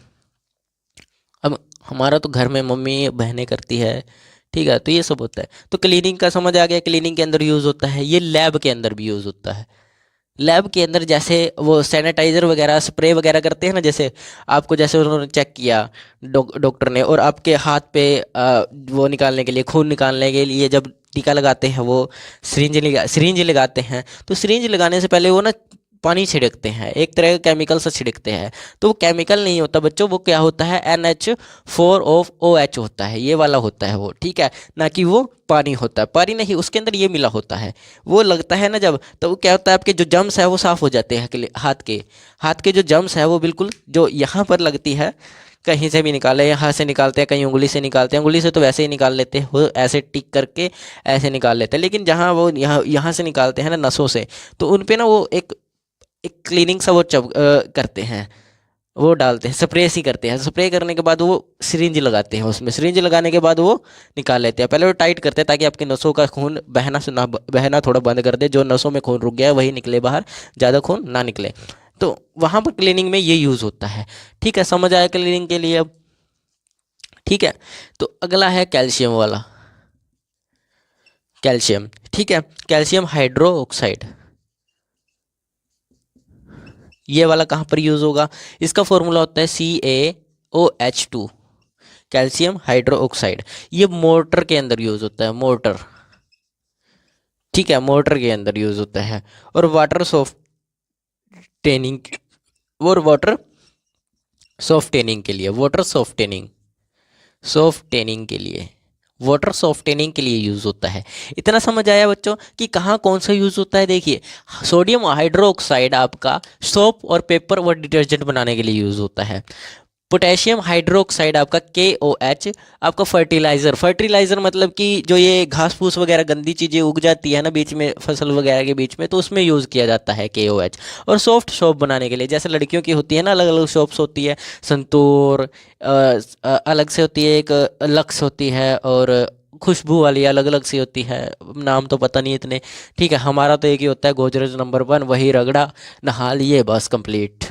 अब हमारा तो घर में मम्मी बहनें करती है, ठीक है। तो ये सब होता है। तो क्लीनिंग का समझ आ गया, क्लीनिंग के अंदर यूज़ होता है, ये लैब के अंदर भी यूज़ होता है। लैब के अंदर जैसे वो सैनिटाइज़र वगैरह स्प्रे वगैरह करते हैं ना, जैसे आपको जैसे उन्होंने चेक किया डॉक्टर ने, और आपके हाथ पे वो निकालने के लिए, खून निकालने के लिए जब टीका लगाते हैं, वो सिरिंज लगाते हैं, तो सिरिंज लगाने से पहले वो ना पानी छिड़कते हैं, एक तरह का केमिकल से छिड़कते हैं। तो वो केमिकल नहीं होता बच्चों, वो क्या होता है, NH4 ऑफ OH होता है, ये वाला होता है वो, ठीक है। ना कि वो पानी होता है, पानी नहीं, उसके अंदर ये मिला होता है। वो लगता है ना जब, तो वो क्या होता है, आपके जो जम्स है वो साफ़ हो जाते हैं, हाथ के जो जम्स है वो बिल्कुल, जो यहाँ पर लगती है, कहीं से भी निकाले, यहाँ से निकालते हैं, कहीं उंगली से निकालते हैं, उंगली से तो वैसे ही निकाल लेते हैं, वो ऐसे टिक करके ऐसे निकाल लेते हैं। लेकिन जहाँ वो यहाँ से निकालते हैं ना, नसों से, तो उन पे ना वो एक एक क्लीनिंग सा वो करते हैं, वो डालते हैं, स्प्रे सी करते हैं। स्प्रे करने के बाद वो सिरिंज लगाते हैं, उसमें सिरिंज लगाने के बाद वो निकाल लेते हैं। पहले वो टाइट करते हैं ताकि आपके नसों का खून बहना थोड़ा बंद कर दे, जो नसों में खून रुक गया है वही निकले बाहर, ज़्यादा खून ना निकले। तो वहाँ पर क्लीनिंग में ये यूज़ होता है, ठीक है। समझ आया क्लीनिंग के लिए अब, ठीक है। तो अगला है कैल्शियम वाला, कैल्शियम, ठीक है। कैल्शियम हाइड्रो ऑक्साइड, ये वाला कहाँ पर यूज़ होगा? इसका फॉर्मूला होता है CaOH2, कैल्शियम हाइड्रो ऑक्साइड। ये मोटर के अंदर यूज़ होता है, मोटर, ठीक है, मोटर के अंदर यूज़ होता है। और वाटर सॉफ्टेनिंग, और वाटर सॉफ्टेनिंग के लिए, वाटर सॉफ्टेनिंग, सॉफ्टेनिंग के लिए, वाटर सॉफ्टेनिंग के लिए यूज़ होता है। इतना समझ आया बच्चों कि कहाँ कौन सा यूज़ होता है? देखिए, सोडियम हाइड्रोक्साइड आपका सोप और पेपर और डिटर्जेंट बनाने के लिए यूज़ होता है। पोटेशियम हाइड्रोक्साइड आपका KOH आपका फर्टिलाइज़र, फर्टिलाइज़र मतलब कि जो ये घास फूस वगैरह गंदी चीज़ें उग जाती है ना बीच में, फसल वगैरह के बीच में, तो उसमें यूज़ किया जाता है KOH। और सॉफ्ट सोप बनाने के लिए, जैसे लड़कियों की होती है ना, अलग अलग सोप्स होती है, संतूर, अलग से होती है, एक लक्स होती है, और खुशबू वाली अलग अलग सी होती है, नाम तो पता नहीं इतने, ठीक है। हमारा तो एक ही होता है, गोदरेज नंबर 1, वही रगड़ा, नहा लिए, बस कंप्लीट।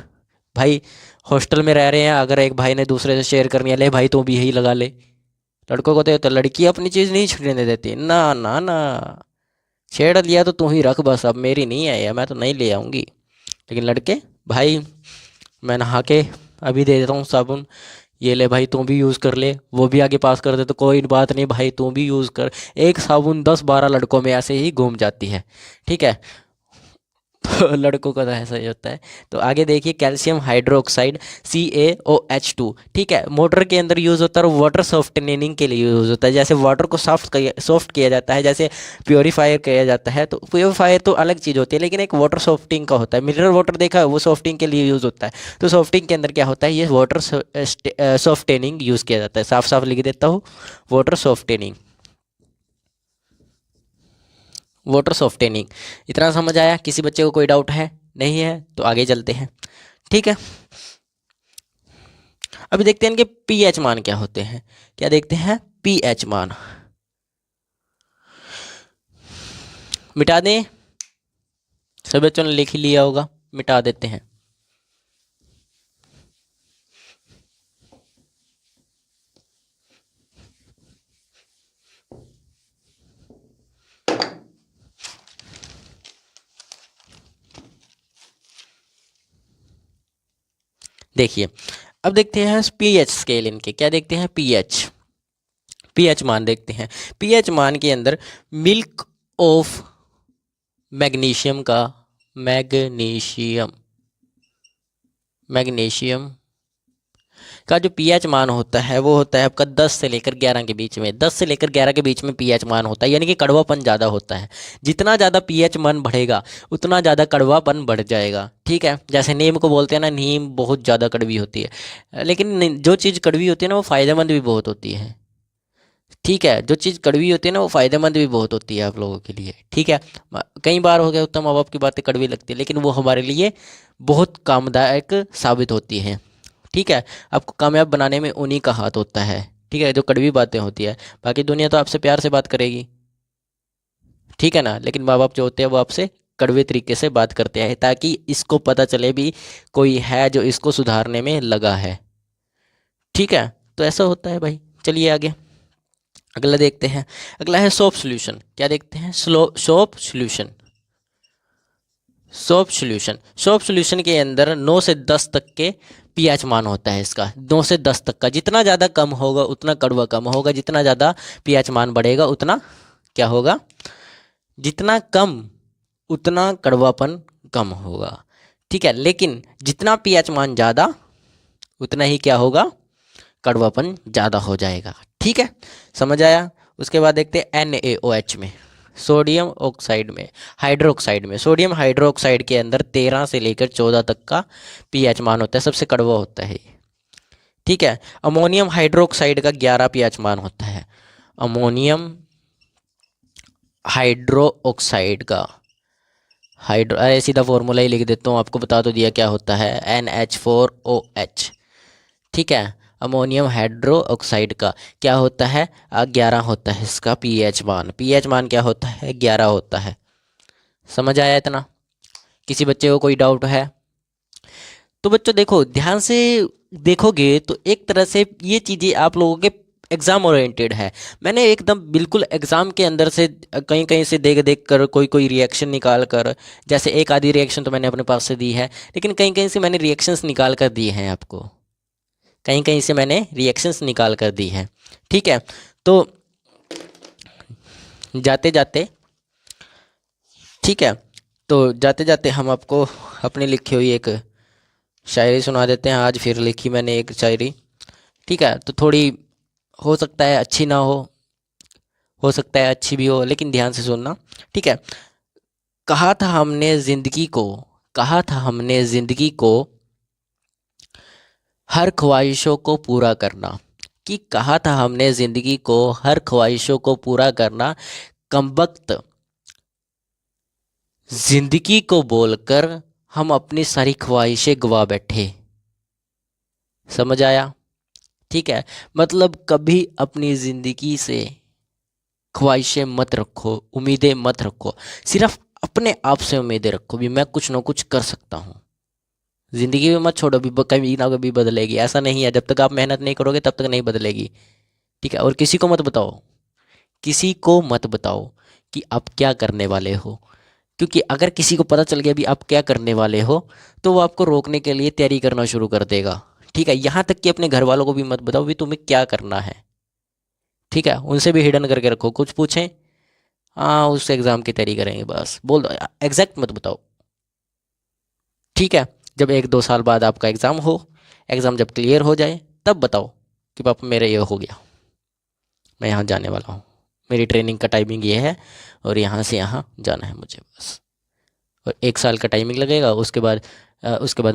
भाई हॉस्टल में रह रहे हैं, अगर एक भाई ने दूसरे से शेयर करनी है, ले भाई तू भी यही लगा ले। लड़कों को तो लड़की अपनी चीज़ नहीं छेड़ने देती, ना ना ना, छेड़ लिया तो तू ही रख बस, अब मेरी नहीं है या मैं तो नहीं ले आऊँगी। लेकिन लड़के, भाई मैं नहा के अभी दे देता हूँ साबुन, ये ले भाई तू भी यूज़ कर ले, वो भी आगे पास कर दे तो कोई बात नहीं भाई तू भी यूज़ कर। एक साबुन 10-12 लड़कों में ऐसे ही घूम जाती है, ठीक है। तो लड़कों का तो ऐसा ही होता है। तो आगे देखिए, कैल्शियम हाइड्रोक्साइड CaOH2, ठीक है, मोटर के अंदर यूज़ होता है और वाटर सॉफ्टनिंग के लिए यूज़ होता है। जैसे वाटर को सॉफ्ट किया जाता है, जैसे प्योरीफायर किया जाता है, तो प्योरीफायर तो अलग चीज़ होती है, लेकिन एक वाटर सॉफ्टिंग का होता है। मिनरल वाटर देखा है, वो सॉफ्टिंग के लिए यूज़ होता है। तो सॉफ्टिंग के अंदर क्या होता है, ये वाटर सॉफ्टनिंग यूज़ किया जाता है। साफ साफ लिख देता हूँ, वाटर सॉफ्टनिंग, वाटर सॉफ्टेनिंग। इतना समझ आया? किसी बच्चे को कोई डाउट है? नहीं है तो आगे चलते हैं, ठीक है। अभी देखते हैं इनके पीएच मान क्या होते हैं। क्या देखते हैं? पीएच मान। मिटा दें? सब बच्चों ने लिख ही लिया होगा, मिटा देते हैं। देखिए, अब देखते हैं पीएच स्केल इनके। क्या देखते हैं? पीएच, पीएच मान देखते हैं। पीएच मान के अंदर मिल्क ऑफ मैग्नीशियम का, मैग्नीशियम, मैग्नीशियम का जो पीएच मान होता है वो होता है आपका 10 से लेकर 11 के बीच में। 10 से लेकर 11 के बीच में पीएच मान होता है, यानी कि कड़वापन ज़्यादा होता है। जितना ज़्यादा पीएच मान बढ़ेगा उतना ज़्यादा कड़वापन बढ़ जाएगा, ठीक है। जैसे नीम को बोलते हैं ना, नीम बहुत ज़्यादा कड़वी होती है, लेकिन जो चीज़ कड़वी होती है ना वो फ़ायदेमंद भी बहुत होती है, ठीक है। जो चीज़ कड़वी होती है ना वो फ़ायदेमंद भी बहुत होती है आप लोगों के लिए, ठीक है। कई बार हो गया उत्तम माँ बाप की बातें कड़वी लगती है, लेकिन वो हमारे लिए बहुत कामदायक साबित होती हैं, ठीक है। आपको कामयाब बनाने में उन्हीं का हाथ होता है, ठीक है, जो कड़वी बातें होती है। बाकी दुनिया तो आपसे प्यार से बात करेगी, ठीक है ना, लेकिन माँ बाप जो होते हैं वो आपसे कड़वे तरीके से बात करते हैं, ताकि इसको पता चले भी कोई है जो इसको सुधारने में लगा है, ठीक है। तो ऐसा होता है भाई। चलिए आगे अगला देखते हैं। अगला है सोप सॉल्यूशन। क्या देखते हैं? Soap solution, soap solution. Soap solution के अंदर 9 से 10 तक के पीएच मान होता है इसका, 9 से 10 तक का। जितना ज़्यादा कम होगा उतना कड़वा कम होगा, जितना ज़्यादा पीएच मान बढ़ेगा उतना क्या होगा? जितना कम उतना कड़वापन कम होगा, ठीक है। लेकिन जितना पीएच मान ज़्यादा उतना ही क्या होगा? कड़वापन ज़्यादा हो जाएगा, ठीक है। समझ आया? उसके बाद देखते हैं NaOH में, सोडियम ऑक्साइड में, हाइड्रोक्साइड में। सोडियम हाइड्रोक्साइड के अंदर 13 से लेकर 14 तक का पीएच मान होता है, सबसे कड़वा होता है, ठीक है। अमोनियम हाइड्रोक्साइड का 11 पीएच मान होता है। अमोनियम हाइड्रो ऑक्साइड का, हाइड्रो, अरे सीधा फॉर्मूला ही लिख देता हूँ, आपको बता तो दिया क्या होता है, NH4OH, ठीक है। अमोनियम हाइड्रो ऑक्साइड का क्या होता है? 11 होता है इसका पीएच मान। पीएच मान क्या होता है? 11 होता है। समझ आया इतना? किसी बच्चे को कोई डाउट है? तो बच्चों देखो, ध्यान से देखोगे तो एक तरह से ये चीज़ें आप लोगों के एग्ज़ाम ओरिएंटेड है। मैंने एकदम बिल्कुल एग्ज़ाम के अंदर से कहीं कहीं से देख देख कर कोई कोई रिएक्शन निकाल कर, जैसे एक आधी रिएक्शन तो मैंने अपने पास से दी है, लेकिन कहीं कहीं से मैंने रिएक्शंस निकाल कर दिए हैं आपको, कहीं कहीं से मैंने रिएक्शंस निकाल कर दी है। ठीक है, तो जाते जाते, ठीक है, तो जाते जाते हम आपको अपनी लिखी हुई एक शायरी सुना देते हैं। आज फिर लिखी मैंने एक शायरी। ठीक है, तो थोड़ी हो सकता है अच्छी ना हो सकता है अच्छी भी हो, लेकिन ध्यान से सुनना। ठीक है, कहा था हमने ज़िंदगी को, कहा था हमने ज़िंदगी को हर ख्वाहिशों को पूरा करना, कि कहा था हमने ज़िंदगी को हर ख्वाहिशों को पूरा करना, कमबख्त ज़िंदगी को बोलकर हम अपनी सारी ख्वाहिशें गवा बैठे। समझ आया? ठीक है, मतलब कभी अपनी ज़िंदगी से ख्वाहिशें मत रखो, उम्मीदें मत रखो, सिर्फ अपने आप से उम्मीदें रखो भी मैं कुछ ना कुछ कर सकता हूँ। ज़िंदगी में मत छोड़ो भी कभी ना कभी बदलेगी, ऐसा नहीं है, जब तक आप मेहनत नहीं करोगे तब तक नहीं बदलेगी। ठीक है, और किसी को मत बताओ, किसी को मत बताओ कि आप क्या करने वाले हो, क्योंकि अगर किसी को पता चल गया भी आप क्या करने वाले हो तो वो आपको रोकने के लिए तैयारी करना शुरू कर देगा। ठीक है, यहाँ तक कि अपने घर वालों को भी मत बताओ भी तुम्हें क्या करना है। ठीक है, उनसे भी हिडन करके रखो, कुछ पूछें हाँ उस एग्ज़ाम की तैयारी करेंगे बस बोल दो, एग्जैक्ट मत बताओ। ठीक है, जब 1-2 साल बाद आपका एग्ज़ाम हो, एग्ज़ाम जब क्लियर हो जाए तब बताओ कि पापा मेरा ये हो गया, मैं यहाँ जाने वाला हूँ, मेरी ट्रेनिंग का टाइमिंग ये है और यहाँ से यहाँ जाना है मुझे बस, और 1 साल का टाइमिंग लगेगा, उसके बाद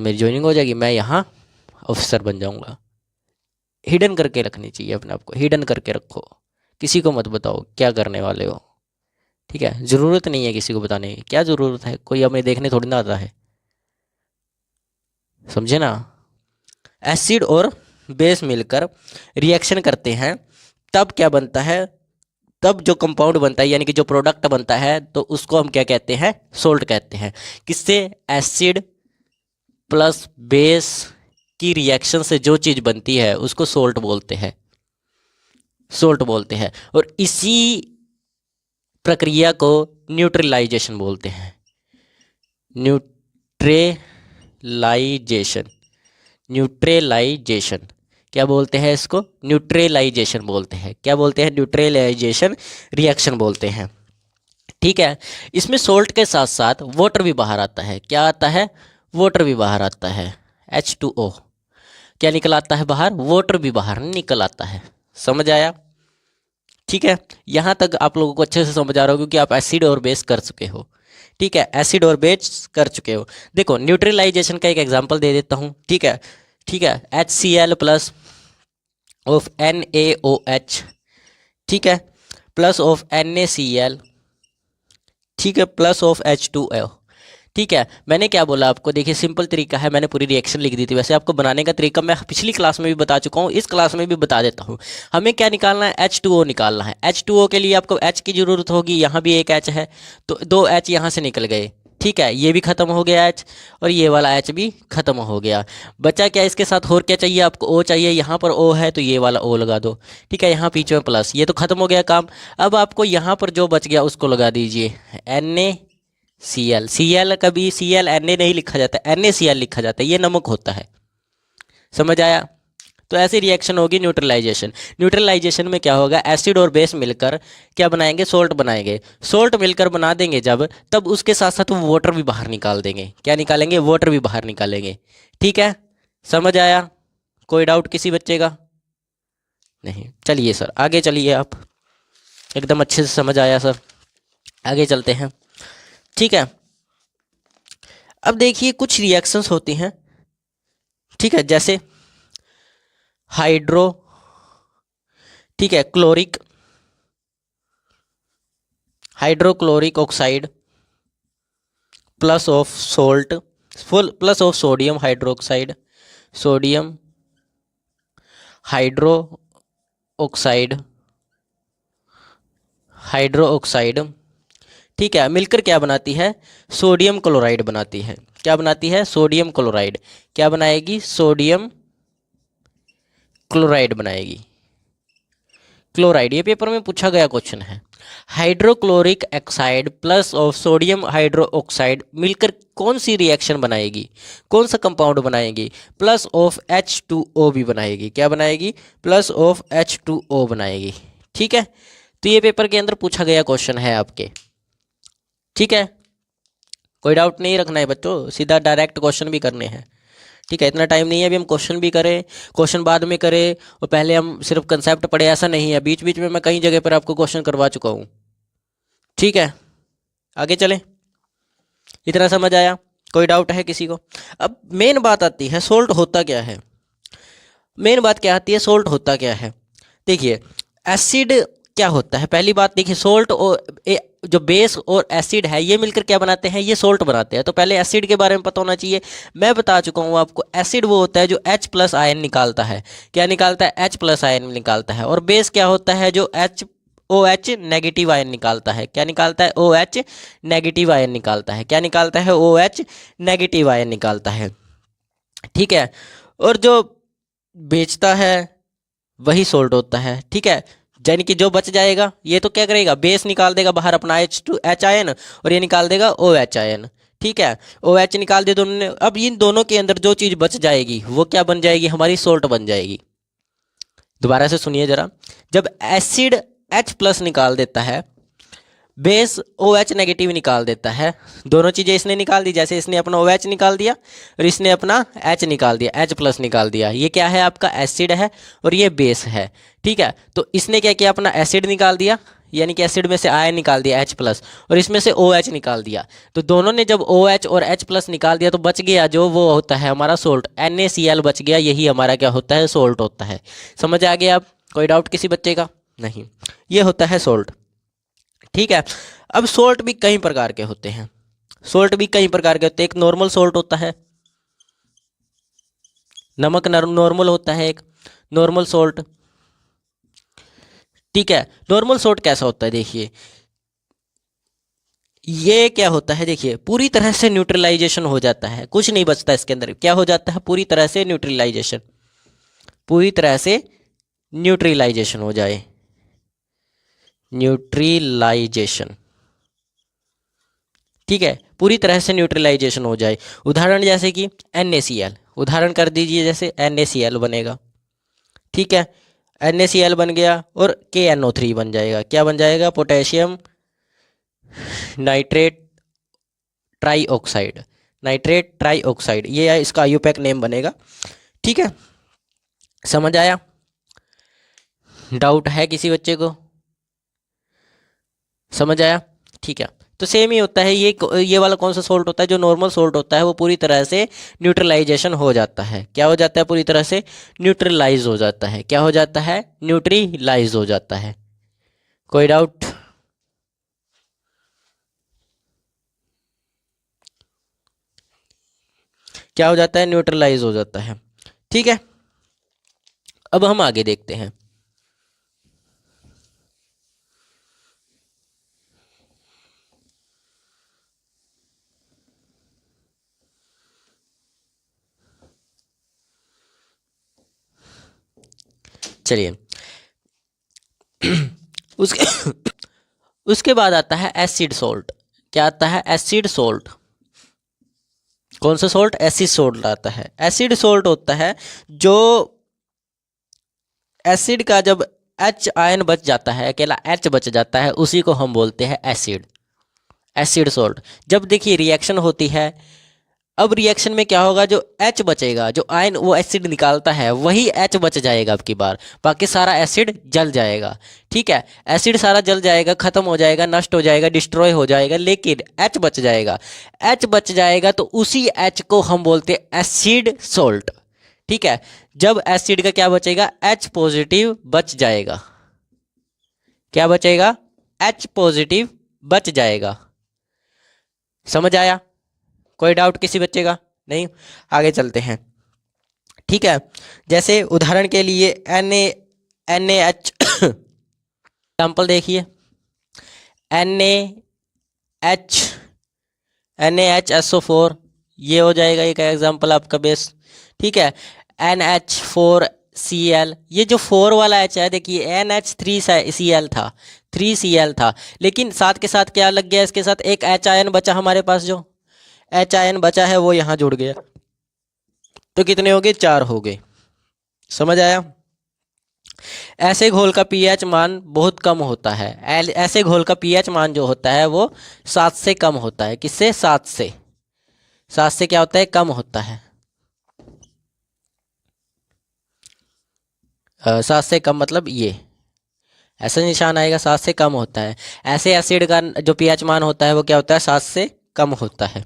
मेरी ज्वाइनिंग हो जाएगी, मैं यहाँ ऑफिसर बन जाऊँगा। हिडन करके रखनी चाहिए अपने आप को, हिडन करके रखो, किसी को मत बताओ क्या करने वाले हो। ठीक है, ज़रूरत नहीं है किसी को बताने की, क्या ज़रूरत है, कोई हमें देखने थोड़ी ना आता है, समझे ना। एसिड और बेस मिलकर रिएक्शन करते हैं, तब क्या बनता है, तब जो कंपाउंड बनता है यानी कि जो प्रोडक्ट बनता है तो उसको हम क्या कहते हैं, सोल्ट कहते हैं। किससे, एसिड प्लस बेस की रिएक्शन से जो चीज़ बनती है उसको सोल्ट बोलते हैं, सोल्ट बोलते हैं। और इसी प्रक्रिया को न्यूट्रलाइजेशन बोलते हैं, न्यूट्रलाइजेशन, न्यूट्रलाइजेशन क्या बोलते हैं इसको, न्यूट्रलाइजेशन बोलते हैं। क्या बोलते हैं, न्यूट्रलाइजेशन रिएक्शन बोलते हैं। ठीक है, इसमें सोल्ट के साथ साथ वाटर भी बाहर आता है। क्या आता है, वाटर भी बाहर आता है, H2O। क्या निकल आता है बाहर, वाटर भी बाहर निकल आता है। समझ आया? ठीक है, यहाँ तक आप लोगों को अच्छे से समझ आ रहा हो क्योंकि आप एसिड और बेस कर चुके हो। ठीक है, एसिड और बेस कर चुके हो। देखो न्यूट्रलाइजेशन का एक एग्जांपल दे देता हूँ। ठीक है, ठीक है, HCl प्लस ऑफ NaOH, ठीक है, प्लस ऑफ NaCl, ठीक है, प्लस ऑफ H2O। ठीक है, मैंने क्या बोला आपको, देखिए सिंपल तरीका है, मैंने पूरी रिएक्शन लिख दी थी। वैसे आपको बनाने का तरीका मैं पिछली क्लास में भी बता चुका हूँ, इस क्लास में भी बता देता हूँ। हमें क्या निकालना है, H2O निकालना है। H2O के लिए आपको H की ज़रूरत होगी, यहाँ भी एक H है तो 2 H यहाँ से निकल गए। ठीक है, ये भी ख़त्म हो गया H और ये वाला H भी ख़त्म हो गया। बचा क्या इसके साथ, और क्या चाहिए आपको, O चाहिए। यहाँ पर O है तो ये वाला O लगा दो। ठीक है, यहाँ पीछे में प्लस, ये तो ख़त्म हो गया काम। अब आपको यहाँ पर जो बच गया उसको लगा दीजिए, NaCl। Cl कभी Cl Na नहीं लिखा जाता, NaCl लिखा जाता है, ये नमक होता है। समझ आया? तो ऐसी रिएक्शन होगी न्यूट्रलाइजेशन। न्यूट्रलाइजेशन में क्या होगा, एसिड और बेस मिलकर क्या बनाएंगे, सोल्ट बनाएंगे। सोल्ट मिलकर बना देंगे जब, तब उसके साथ साथ वो वाटर भी बाहर निकाल देंगे। क्या निकालेंगे, वाटर भी बाहर निकालेंगे। ठीक है, समझ आया? कोई डाउट किसी बच्चे का? नहीं, चलिए सर आगे चलिए, आप एकदम अच्छे से समझ आया सर, आगे चलते हैं। ठीक है, अब देखिए कुछ रिएक्शंस होती हैं। ठीक है, जैसे हाइड्रो, ठीक है, chloric, hydrochloric oxide plus of salt, plus of sodium hydroxide, sodium hydro oxide, hydro oxide. ठीक है, मिलकर क्या बनाती है, सोडियम क्लोराइड बनाती है। क्या बनाती है, सोडियम क्लोराइड। क्या बनाएगी, सोडियम क्लोराइड बनाएगी। क्लोराइड, ये पेपर में पूछा गया क्वेश्चन है। Hydrochloric oxide plus of sodium hydro oxide मिलकर कौन सी रिएक्शन बनाएगी, कौन सा कंपाउंड बनाएगी? प्लस ऑफ H2O भी बनाएगी। क्या बनाएगी? प्लस ऑफ H2O बनाएगी। ठीक है, तो ये पेपर के अंदर पूछा गया क्वेश्चन है आपके। ठीक है, कोई डाउट नहीं रखना है बच्चों, सीधा डायरेक्ट क्वेश्चन भी करने हैं। ठीक है, इतना टाइम नहीं है अभी हम क्वेश्चन भी करें, क्वेश्चन बाद में करें, और पहले हम सिर्फ कंसेप्ट पढ़े, ऐसा नहीं है। बीच बीच में मैं कई जगह पर आपको क्वेश्चन करवा चुका हूँ। ठीक है, आगे चलें। इतना समझ आया? कोई डाउट है किसी को? अब मेन बात आती है सोल्ट होता क्या है। मेन बात क्या आती है, सोल्ट होता क्या है। देखिए, एसिड क्या होता है। पहली बात देखिए, सोल्ट और जो बेस और एसिड है ये मिलकर क्या बनाते हैं, ये सोल्ट बनाते हैं। तो पहले एसिड के बारे में पता होना चाहिए। मैं बता चुका हूँ आपको, एसिड वो होता है जो H प्लस आयन निकालता है। क्या निकालता है? H प्लस आयन निकालता है। और बेस क्या होता है? जो OH नेगेटिव आयन निकालता है। क्या निकालता है? OH नेगेटिव आयन निकालता है। क्या निकालता है? OH नेगेटिव आयन निकालता है। ठीक है, और जो बेचता है वही सोल्ट होता है। ठीक है, यानी कि जो बच जाएगा ये तो क्या करेगा, बेस निकाल देगा बाहर अपना H आयन, और ये निकाल देगा OH आयन। ठीक है, OH निकाल दे दोनों ने। अब इन दोनों के अंदर जो चीज़ बच जाएगी वो क्या बन जाएगी, हमारी सोल्ट बन जाएगी। दोबारा से सुनिए जरा, जब एसिड H प्लस निकाल देता है, बेस OH नेगेटिव निकाल देता है, दोनों चीज़ें इसने निकाल दी। जैसे इसने अपना OH निकाल दिया और इसने अपना H निकाल दिया, H प्लस निकाल दिया। ये क्या है? आपका एसिड है और ये बेस है। ठीक है, तो इसने क्या किया, अपना एसिड निकाल दिया, यानी कि एसिड में से आयन निकाल दिया H प्लस, और इसमें से OH निकाल दिया। तो दोनों ने जब OH और H प्लस निकाल दिया तो बच गया जो वो होता है हमारा सोल्ट, NaCl बच गया। यही हमारा क्या होता है, सोल्ट होता है। समझ आ गया? अब कोई डाउट किसी बच्चे का? नहीं, ये होता है सोल्ट। ठीक है, अब सोल्ट भी कई प्रकार के होते हैं। सोल्ट भी कई प्रकार के होते हैं। एक नॉर्मल सोल्ट होता है, नमक नॉर्मल होता है एक नॉर्मल सोल्ट। ठीक है, नॉर्मल सोल्ट कैसा होता है? देखिए, ये क्या होता है, देखिए पूरी तरह से न्यूट्रलाइजेशन हो जाता है, कुछ नहीं बचता इसके अंदर। क्या हो जाता है? पूरी तरह से न्यूट्रलाइजेशन, पूरी तरह से न्यूट्रलाइजेशन हो जाए, न्यूट्रलाइजेशन। ठीक है, पूरी तरह से न्यूट्रलाइजेशन हो जाए। उदाहरण जैसे कि NaCl, उदाहरण कर दीजिए, जैसे NaCl बनेगा। ठीक है, NaCl बन गया और KNO3 बन जाएगा। क्या बन जाएगा? Potassium nitrate trioxide, nitrate trioxide, ये इसका आईयूपैक नेम बनेगा। ठीक है, समझ आया? डाउट है किसी बच्चे को? समझ आया? ठीक है, तो सेम ही होता है। ये वाला कौन सा सोल्ट होता है? जो नॉर्मल सोल्ट होता है वो पूरी तरह से न्यूट्रलाइजेशन हो जाता है। क्या हो जाता है? पूरी तरह से न्यूट्रलाइज हो जाता है। क्या हो जाता है? न्यूट्रलाइज हो जाता है। कोई डाउट? क्या हो जाता है? न्यूट्रलाइज हो जाता है। ठीक है, अब हम आगे देखते हैं। चलिए, उसके उसके बाद आता है एसिड सोल्ट। क्या आता है? Acid salt. कौन सा सोल्ट? एसिड सोल्ट आता है। एसिड सोल्ट होता है जो एसिड का जब H आयन बच जाता है, अकेला H बच जाता है, उसी को हम बोलते हैं एसिड, एसिड सोल्ट। जब देखिए रिएक्शन होती है, अब रिएक्शन में क्या होगा, जो H बचेगा, जो आयन वो एसिड निकालता है वही H बच जाएगा अब की बार, बाकी सारा एसिड जल जाएगा। ठीक है, एसिड सारा जल जाएगा, खत्म हो जाएगा, नष्ट हो जाएगा, डिस्ट्रॉय हो जाएगा, लेकिन H बच जाएगा। H बच जाएगा तो उसी H को हम बोलते हैं एसिड सोल्ट। ठीक है, जब एसिड का क्या बचेगा? H पॉजिटिव बच जाएगा। क्या बचेगा? H पॉजिटिव बच जाएगा। समझ आया? कोई डाउट किसी बच्चे का? नहीं, आगे चलते हैं। ठीक है, जैसे उदाहरण के लिए NaH एग्जाम्पल देखिए, NaHSO4, ये हो जाएगा एक एग्जाम्पल आपका बेस। ठीक है, NH4 Cl, ये जो 4 वाला H है, देखिए NH3Cl था, 3Cl था, लेकिन साथ के साथ क्या लग गया, इसके साथ एक H आयन बचा हमारे पास, जो H आयन बचा है वो यहाँ जुड़ गया, तो कितने हो गए, 4 हो गए। समझ आया? ऐसे घोल का पीएच मान बहुत कम होता है, ऐसे घोल का पीएच मान जो होता है वो 7 से कम होता है। किससे? 7 से। 7 से क्या होता है, कम होता है। 7 से कम मतलब ये ऐसा निशान आएगा, 7 से कम होता है। ऐसे एसिड का जो पीएच मान होता है वो क्या होता है, 7 से कम होता है।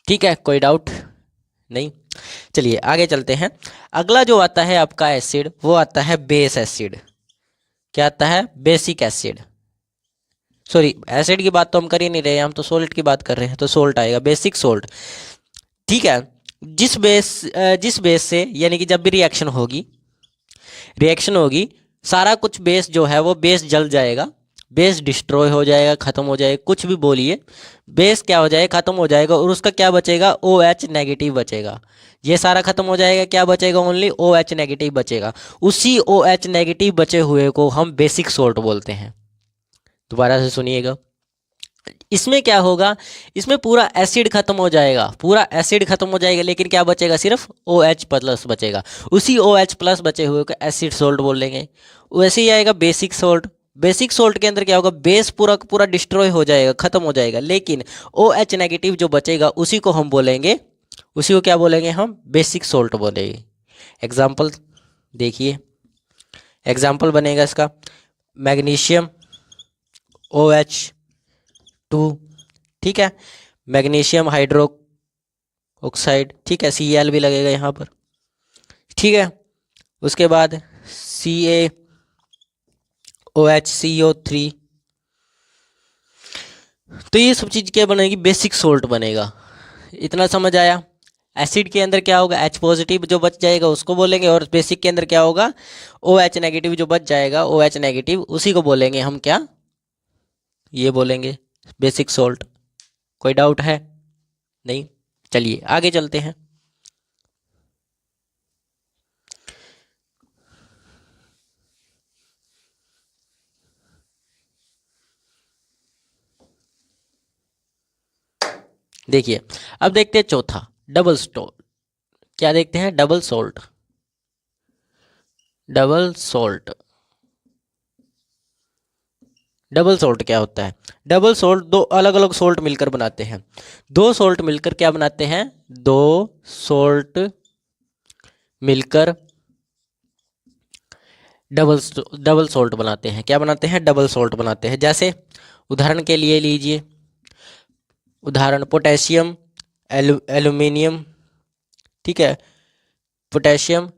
ठीक है, कोई डाउट नहीं? चलिए आगे चलते हैं। अगला जो आता है आपका एसिड, वो आता है बेस एसिड। क्या आता है? Basic acid. सॉरी, एसिड की बात तो हम कर ही नहीं रहे, हम तो सोल्ट की बात कर रहे हैं, तो सोल्ट आएगा, बेसिक सोल्ट। ठीक है, जिस बेस से, यानी कि जब भी रिएक्शन होगी, सारा कुछ बेस जो है वो बेस जल जाएगा, बेस डिस्ट्रॉय हो जाएगा, खत्म हो जाएगा, कुछ भी बोलिए, बेस क्या हो जाएगा, खत्म हो जाएगा, और उसका क्या बचेगा, OH नेगेटिव बचेगा। ये सारा खत्म हो जाएगा, क्या बचेगा, ओनली OH नेगेटिव बचेगा। उसी OH नेगेटिव बचे हुए को हम बेसिक सोल्ट बोलते हैं। दोबारा से सुनिएगा, इसमें क्या होगा, इसमें पूरा एसिड खत्म हो जाएगा, पूरा एसिड खत्म हो जाएगा, लेकिन क्या बचेगा, सिर्फ OH प्लस बचेगा। उसी OH प्लस बचे हुए को एसिड सोल्ट बोल देंगे। वैसे ही आएगा बेसिक सोल्ट। बेसिक सोल्ट के अंदर क्या होगा, बेस पूरा पूरा डिस्ट्रॉय हो जाएगा, खत्म हो जाएगा, लेकिन OH नेगेटिव जो बचेगा उसी को हम बोलेंगे, उसी को क्या बोलेंगे, हम बेसिक सोल्ट बोलेंगे। एग्जाम्पल देखिए, एग्जाम्पल बनेगा इसका, मैग्नीशियम OH2, ठीक है, मैग्नीशियम हाइड्रो ऑक्साइड, ठीक है, Cl भी लगेगा यहाँ पर, ठीक है। उसके बाद CaOHCO3, तो ये सब चीज़ क्या बनेगी, बेसिक सोल्ट बनेगा। इतना समझ आया? एसिड के अंदर क्या होगा, H पॉजिटिव जो बच जाएगा उसको बोलेंगे, और बेसिक के अंदर क्या होगा, OH नेगेटिव जो बच जाएगा, OH नेगेटिव, उसी को बोलेंगे हम क्या, ये बोलेंगे बेसिक सोल्ट। कोई डाउट है? नहीं? चलिए आगे चलते हैं। देखिए, अब देखते हैं चौथा, डबल सोल्ट। क्या देखते हैं, double salt. Double salt, double salt क्या होता है? डबल सोल्ट दो अलग अलग सोल्ट मिलकर बनाते हैं। दो सोल्ट मिलकर क्या बनाते हैं, दो सोल्ट मिलकर डबल सोल्ट बनाते हैं। क्या बनाते हैं, डबल सोल्ट बनाते हैं। जैसे उदाहरण के लिए लीजिए, उदाहरण पोटेशियम एल्यूमिनियम, ठीक है, पोटेशियम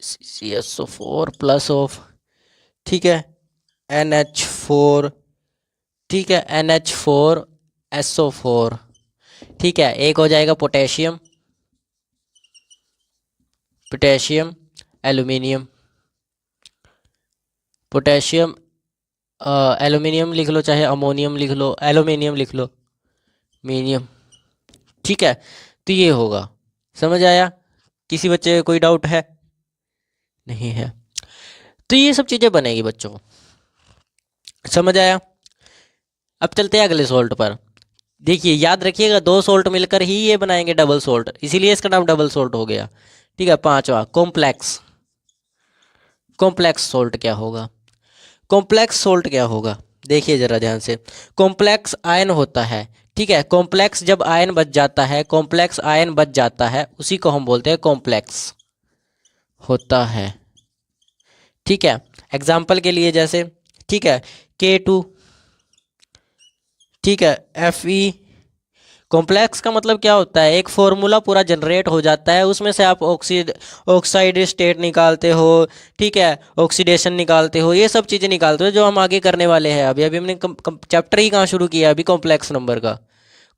CSO4 प्लस ऑफ, ठीक है, NH4, ठीक है, NH4SO4, ठीक है, एक हो जाएगा पोटेशियम एल्यूमिनियम, पोटेशियम एल्यूमिनियम लिख लो, चाहे अमोनियम लिख लो, एल्यूमिनियम लिख लो, मीनियम, ठीक है। तो ये होगा, समझ आया? किसी बच्चे को कोई डाउट है? नहीं है? तो ये सब चीज़ें बनेगी बच्चों, समझ आया? अब चलते हैं अगले सोल्ट पर। देखिए, याद रखिएगा, दो सोल्ट मिलकर ही ये बनाएंगे डबल सोल्ट, इसीलिए इसका नाम डबल सोल्ट हो गया। ठीक है, पांचवा कॉम्प्लेक्स। कॉम्प्लेक्स सोल्ट क्या होगा, कॉम्प्लेक्स सोल्ट क्या होगा, देखिए ज़रा ध्यान से। कॉम्प्लेक्स आयन होता है, ठीक है, कॉम्प्लेक्स जब आयन बच जाता है, कॉम्प्लेक्स आयन बच जाता है, उसी को हम बोलते हैं कॉम्प्लेक्स होता है। ठीक है, एग्जाम्पल के लिए जैसे, ठीक है, K2, ठीक है, Fe। कॉम्प्लेक्स का मतलब क्या होता है, एक फॉर्मूला पूरा जनरेट हो जाता है, उसमें से आप ऑक्साइड स्टेट निकालते हो, ठीक है, ऑक्सीडेशन निकालते हो, ये सब चीज़ें निकालते हो जो हम आगे करने वाले हैं। अभी हमने चैप्टर ही कहाँ शुरू किया, अभी कॉम्प्लेक्स नंबर का।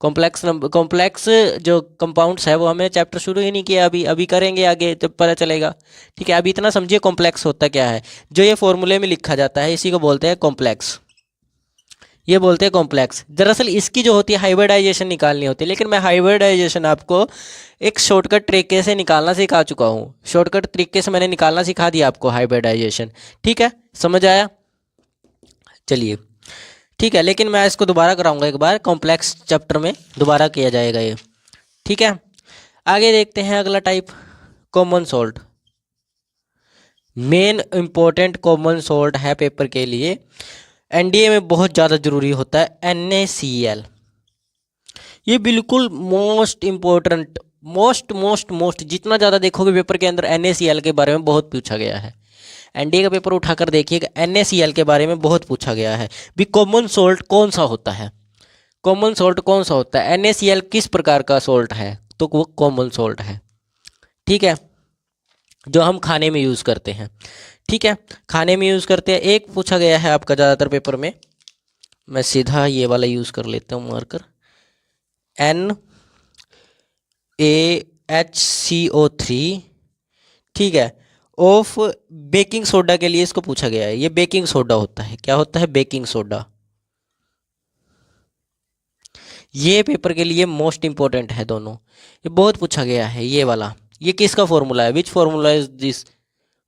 कॉम्प्लेक्स जो कंपाउंड्स है वो हमें चैप्टर शुरू ही नहीं किया, अभी करेंगे आगे तो पता चलेगा। ठीक है, अभी इतना समझिए कॉम्प्लेक्स होता क्या है, जो ये फॉर्मूले में लिखा जाता है इसी को बोलते हैं कॉम्प्लेक्स। ये बोलते हैं कॉम्प्लेक्स। दरअसल इसकी जो होती है हाइब्रिडाइजेशन निकालनी होती है, लेकिन मैं हाइब्रिडाइजेशन आपको एक शॉर्टकट तरीके से निकालना सिखा चुका हूँ। शॉर्टकट तरीके से मैंने निकालना सिखा दिया आपको हाइब्रिडाइजेशन। ठीक है, समझ आया? चलिए ठीक है, लेकिन मैं इसको दोबारा कराऊंगा एक बार, कॉम्प्लेक्स चैप्टर में दोबारा किया जाएगा ये। ठीक है, आगे देखते हैं अगला type, common salt. Main important common salt है पेपर के लिए, एनडीए में बहुत ज़्यादा ज़रूरी होता है, NaCl। ये बिल्कुल most important, most most most, जितना ज़्यादा देखोगे पेपर के अंदर NaCl के बारे में बहुत पूछा गया है। एनडीए का पेपर उठाकर देखिएगा, NaCl के बारे में बहुत पूछा गया है। भी कॉमन सॉल्ट कौन सा होता है, कॉमन सॉल्ट कौन सा होता है, NaCl किस प्रकार का सॉल्ट है, तो वो कॉमन सॉल्ट है। ठीक है, जो हम खाने में यूज़ करते हैं। ठीक है, खाने में यूज़ करते हैं। एक पूछा गया है आपका ज़्यादातर पेपर में, मैं सीधा ये वाला यूज़ कर लेता हूँ मार्कर, NaHCO3। ठीक है, ऑफ बेकिंग सोडा के लिए इसको पूछा गया है। ये बेकिंग सोडा होता है, क्या होता है, बेकिंग सोडा। ये पेपर के लिए मोस्ट इंपॉर्टेंट है दोनों, ये बहुत पूछा गया है ये वाला। ये किसका फॉर्मूला है, which formula is this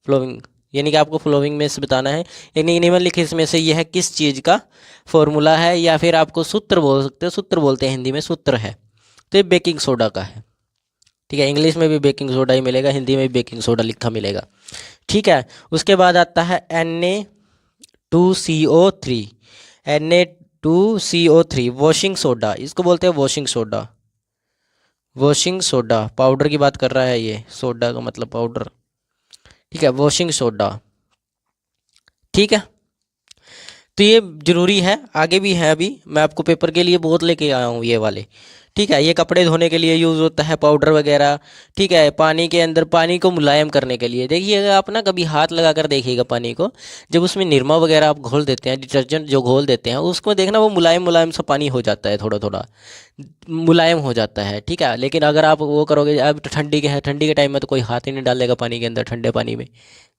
flowing, यानी कि आपको फ्लोइंग में से बताना है, यानी निम्नलिखित में से यह किस चीज़ का फॉर्मूला है, या फिर आपको सूत्र बोल सकते हो, सूत्र बोलते हैं हिंदी में, सूत्र है। तो ये बेकिंग सोडा का है। ठीक है, इंग्लिश में भी बेकिंग सोडा ही मिलेगा, हिंदी में भी बेकिंग सोडा लिखा मिलेगा। ठीक है, उसके बाद आता है Na2CO3। Na2CO3 वॉशिंग सोडा, इसको बोलते हैं washing soda. Washing soda, powder की बात कर रहा है ये, सोडा का मतलब पाउडर। ठीक है, वॉशिंग सोडा। ठीक है, तो ये जरूरी है, आगे भी है, अभी मैं आपको पेपर के लिए बहुत लेके आया हूँ ये वाले। ठीक है, ये कपड़े धोने के लिए यूज़ होता है, पाउडर वगैरह। ठीक है, पानी के अंदर पानी को मुलायम करने के लिए, देखिएगा आप ना, कभी हाथ लगा कर देखिएगा पानी को, जब उसमें निरमा वगैरह आप घोल देते हैं, डिटर्जेंट जो घोल देते हैं, उसको देखना वो मुलायम मुलायम सा पानी हो जाता है, थोड़ा थोड़ा मुलायम हो जाता है। ठीक है, लेकिन अगर आप वो करोगे, अब ठंडी के है, ठंडी के टाइम में तो कोई हाथ ही नहीं डालेगा पानी के अंदर, ठंडे पानी में,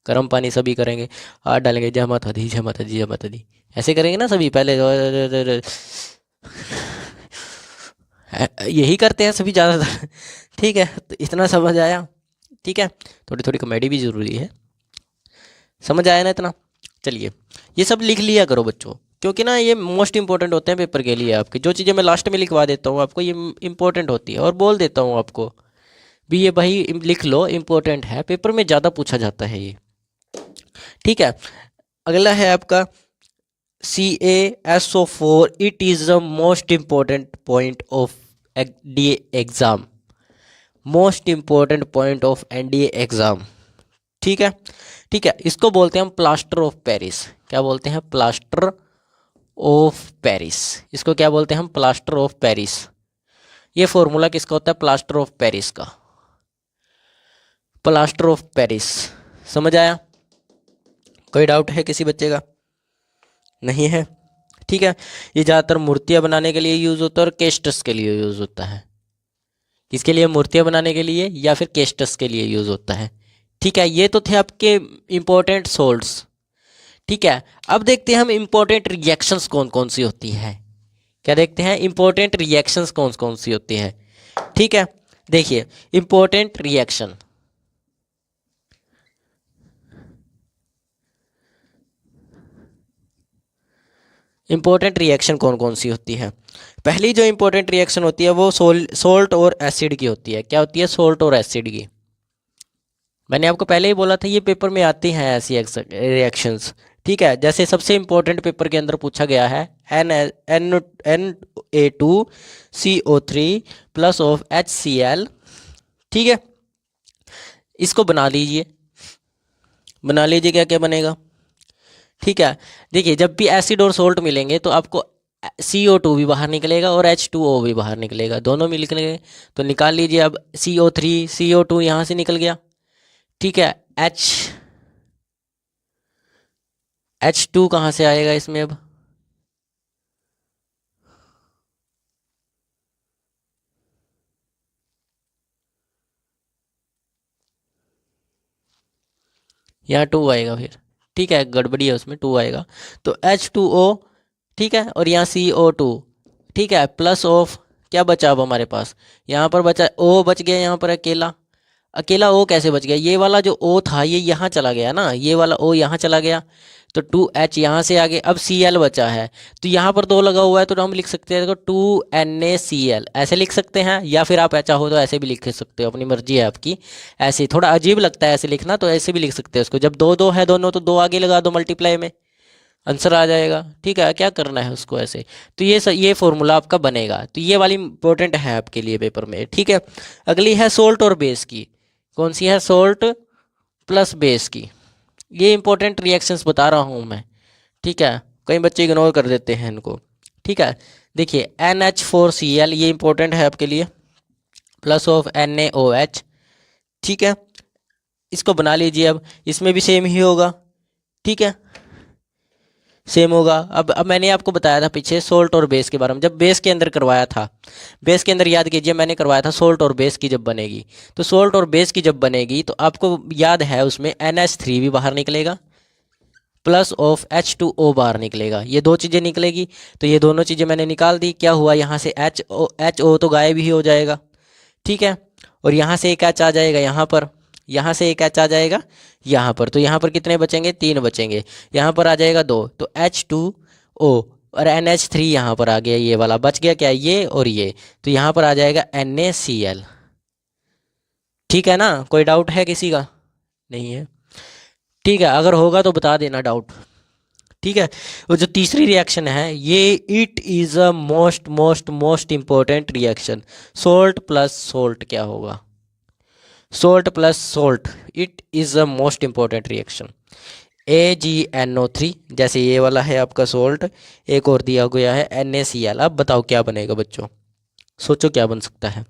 गर्म पानी सभी करेंगे, हाथ डालेंगे, जय माता दी, जय माता दी, जय माता दी, ऐसे करेंगे ना सभी, पहले यही करते हैं सभी ज़्यादातर। ठीक है, तो इतना समझ आया? ठीक है, थोड़ी थोड़ी कॉमेडी भी ज़रूरी है, समझ आया ना इतना? चलिए, ये सब लिख लिया करो बच्चों, क्योंकि ना ये मोस्ट इंपॉर्टेंट होते हैं पेपर के लिए आपके। जो चीज़ें मैं लास्ट में लिखवा देता हूँ आपको, ये इंपॉर्टेंट होती है, और बोल देता हूँ आपको भी, ये भाई लिख लो, इंपॉर्टेंट है, पेपर में ज़्यादा पूछा जाता है ये। ठीक है, अगला है आपका CaSO4। It is the most important point of DA exam, most important point of NDA exam. ठीक है, ठीक है, इसको बोलते हैं हम प्लास्टर ऑफ पेरिस। क्या बोलते हैं, प्लास्टर ऑफ पेरिस। इसको क्या बोलते हैं हम, प्लास्टर ऑफ पेरिस। ये फॉर्मूला किसका होता है, प्लास्टर ऑफ पेरिस का, प्लास्टर ऑफ पेरिस। समझ आया? कोई डाउट है किसी बच्चे का? नहीं है? ठीक है, ये ज़्यादातर मूर्तियाँ बनाने के लिए यूज़ होता है, और केस्टस के लिए यूज़ होता है। किसके लिए, मूर्तियाँ बनाने के लिए, या फिर केस्टस के लिए यूज़ होता है। ठीक है, ये तो थे आपके इम्पोर्टेंट सोल्ट्स। ठीक है, अब देखते हैं हम इम्पोर्टेंट रिएक्शंस कौन कौन सी होती है। क्या देखते हैं, इम्पोर्टेंट रिएक्शंस कौन कौन सी होती है। ठीक है, देखिए इम्पोर्टेंट रिएक्शन, इंपॉर्टेंट रिएक्शन कौन कौन सी होती है। पहली जो इंपॉर्टेंट रिएक्शन होती है वो सोल्ट और एसिड की होती है। क्या होती है, सोल्ट और एसिड की। मैंने आपको पहले ही बोला था ये पेपर में आती हैं ऐसी रिएक्शंस। ठीक है, जैसे सबसे इंपॉर्टेंट पेपर के अंदर पूछा गया है Na2CO3 प्लस ऑफ HCl। ठीक है, इसको बना लीजिए, बना लीजिए, क्या क्या बनेगा। ठीक है, देखिए जब भी एसिड और सोल्ट मिलेंगे तो आपको CO2 भी बाहर निकलेगा और H2O भी बाहर निकलेगा, दोनों मिल निकलेंगे। तो निकाल लीजिए, अब CO3 CO2 यहाँ से निकल गया। ठीक है, H2 कहाँ से आएगा इसमें, अब यहाँ 2 आएगा फिर। ठीक है, गड़बड़ी है उसमें, 2 आएगा। तो H2O ठीक है, और यहाँ CO2, ठीक है, प्लस ऑफ क्या बचा अब हमारे पास, यहाँ पर बचा O बच गया, यहाँ पर अकेला अकेला O कैसे बच गया, ये वाला जो O था ये यहाँ चला गया ना, ये वाला O यहाँ चला गया, तो 2H यहाँ से आगे, अब Cl बचा है, तो यहाँ पर 2 लगा हुआ है तो हम लिख सकते हैं, देखो 2NaCl ऐसे लिख सकते हैं, या फिर आप चाहो तो ऐसे भी लिख सकते हो, अपनी मर्जी है आपकी। ऐसे थोड़ा अजीब लगता है ऐसे लिखना, तो ऐसे भी लिख सकते हैं उसको, जब दो दो है दोनों तो 2 आगे लगा दो मल्टीप्लाई में, आंसर आ जाएगा। ठीक है, क्या करना है उसको ऐसे, तो ये फॉर्मूला आपका बनेगा, तो ये वाली इंपॉर्टेंट है आपके लिए पेपर में। ठीक है, अगली है सोल्ट और बेस की, कौन सी है, सोल्ट प्लस बेस की। ये इंपॉर्टेंट रिएक्शंस बता रहा हूँ मैं, ठीक है, कई बच्चे इग्नोर कर देते हैं इनको। ठीक है, देखिए NH4Cl ये इंपॉर्टेंट है आपके लिए, प्लस ऑफ NaOH। ठीक है, इसको बना लीजिए, अब इसमें भी सेम ही होगा। ठीक है, सेम होगा। अब मैंने आपको बताया था पीछे सोल्ट और बेस के बारे में, जब बेस के अंदर करवाया था, बेस के अंदर याद कीजिए मैंने करवाया था सोल्ट और बेस की जब बनेगी, तो सोल्ट और बेस की जब बनेगी तो आपको याद है उसमें NH3 भी बाहर निकलेगा, प्लस ऑफ H2O बाहर निकलेगा, ये 2 चीज़ें निकलेगी, तो ये दोनों चीज़ें मैंने निकाल दी। क्या हुआ, यहाँ से HO तो गायब ही हो जाएगा। ठीक है, और यहाँ से एक H आ जाएगा यहाँ पर, यहाँ से एक H आ जाएगा यहाँ पर, तो यहाँ पर कितने बचेंगे, 3 बचेंगे, यहाँ पर आ जाएगा 2, तो H2O और NH3 यहाँ पर आ गया, ये वाला बच गया क्या, ये और ये, तो यहाँ पर आ जाएगा NaCl। ठीक है ना, कोई डाउट है किसी का, नहीं है। ठीक है, अगर होगा तो बता देना डाउट। ठीक है, वो जो तीसरी रिएक्शन है ये it is a most most most important reaction, salt plus salt क्या होगा, salt plus salt, it is a most important reaction. AgNO3 जैसे ये वाला है आपका सोल्ट, एक और दिया गया है NaCl। अब बताओ क्या बनेगा बच्चों, सोचो क्या बन सकता है,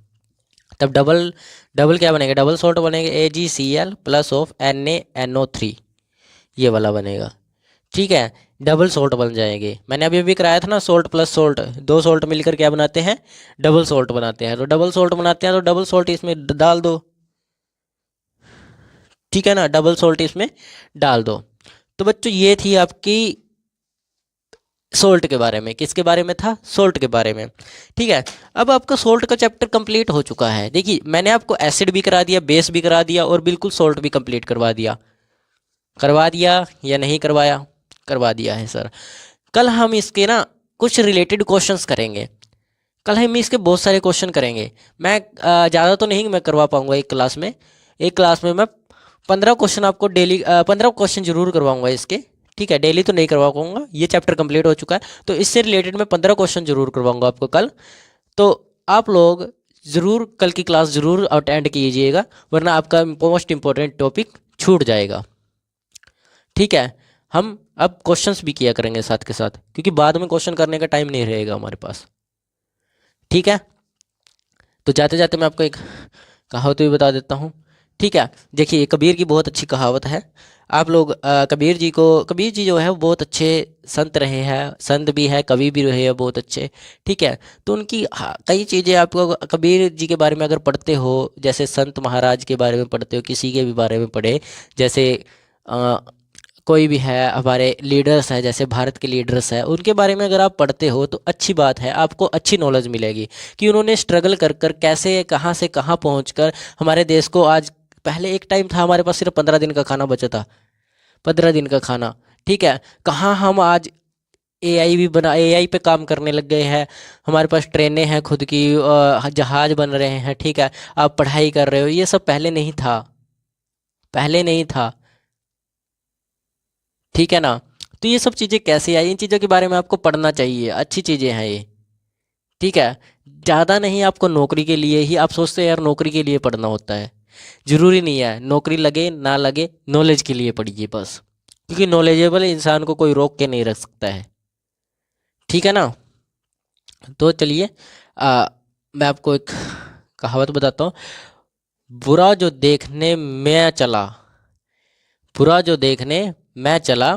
तब डबल डबल क्या बनेगा, डबल सोल्ट बनेगा AgCl प्लस ऑफ NaNO3, ये वाला बनेगा। ठीक है, डबल सोल्ट बन जाएंगे, मैंने अभी अभी कराया था ना, सोल्ट प्लस सोल्ट, 2 सोल्ट मिलकर क्या बनाते हैं, डबल सोल्ट बनाते हैं, तो डबल सोल्ट बनाते हैं तो डबल सोल्ट इसमें डाल दो। ठीक है ना, डबल सोल्ट इसमें डाल दो। तो बच्चों ये थी आपकी सोल्ट के बारे में, किसके बारे में था, सोल्ट के बारे में। ठीक है, अब आपका सोल्ट का चैप्टर कंप्लीट हो चुका है। देखिए मैंने आपको एसिड भी करा दिया, बेस भी करा दिया, और बिल्कुल सोल्ट भी कंप्लीट करवा दिया या नहीं करवाया, करवा दिया है सर। कल हम इसके ना कुछ रिलेटेड क्वेश्चंस करेंगे, कल हम इसके बहुत सारे क्वेश्चन करेंगे। मैं ज़्यादा तो नहीं मैं करवा पाऊँगा एक क्लास में, एक क्लास में मैं 15 क्वेश्चन आपको डेली 15 क्वेश्चन जरूर करवाऊँगा इसके। ठीक है, डेली तो नहीं करवा पाऊँगा, ये चैप्टर कंप्लीट हो चुका है, तो इससे रिलेटेड मैं 15 क्वेश्चन जरूर करवाऊँगा आपको कल। तो आप लोग ज़रूर कल की क्लास ज़रूर अटेंड कीजिएगा, वरना आपका मोस्ट इंपॉर्टेंट टॉपिक छूट जाएगा। ठीक है, हम अब क्वेश्चंस भी किया करेंगे साथ के साथ, क्योंकि बाद में क्वेश्चन करने का टाइम नहीं रहेगा हमारे पास। ठीक है, तो जाते जाते मैं आपको एक कहावत भी बता देता हूँ। ठीक है, देखिए कबीर की बहुत अच्छी कहावत है, आप लोग कबीर जी जो है वो बहुत अच्छे संत रहे हैं, संत भी है, कवि भी रहे हैं बहुत अच्छे। ठीक है, तो उनकी कई चीज़ें आपको कबीर जी के बारे में अगर पढ़ते हो, जैसे संत महाराज के बारे में पढ़ते हो, किसी के भी बारे में पढ़े, जैसे कोई भी है, हमारे लीडर्स हैं, जैसे भारत के लीडर्स हैं, उनके बारे में अगर आप पढ़ते हो तो अच्छी बात है, आपको अच्छी नॉलेज मिलेगी कि उन्होंने स्ट्रगल कर कर कैसे कहाँ से कहाँ पहुँच कर हमारे देश को आज, पहले एक टाइम था हमारे पास सिर्फ 15 दिन का खाना बचा था, 15 दिन का खाना। ठीक है, कहाँ हम आज AI भी बना, AI पे काम करने लग गए हैं, हमारे पास ट्रेनें हैं खुद की, जहाज बन रहे हैं। ठीक है, आप पढ़ाई कर रहे हो, ये सब पहले नहीं था, पहले नहीं था। ठीक है ना, तो ये सब चीज़ें कैसे आई, इन चीज़ों के बारे में आपको पढ़ना चाहिए, अच्छी चीज़ें हैं ये। ठीक है, ज़्यादा नहीं, आपको नौकरी के लिए ही, आप सोचते हैं यार नौकरी के लिए पढ़ना होता है, ज़रूरी नहीं है, नौकरी लगे ना लगे नॉलेज के लिए पढ़िए बस, क्योंकि नॉलेजेबल इंसान को कोई रोक के नहीं रख सकता है। ठीक है ना, तो चलिए मैं आपको एक कहावत बताता हूँ, बुरा जो देखने मैं चला, बुरा जो देखने मैं चला,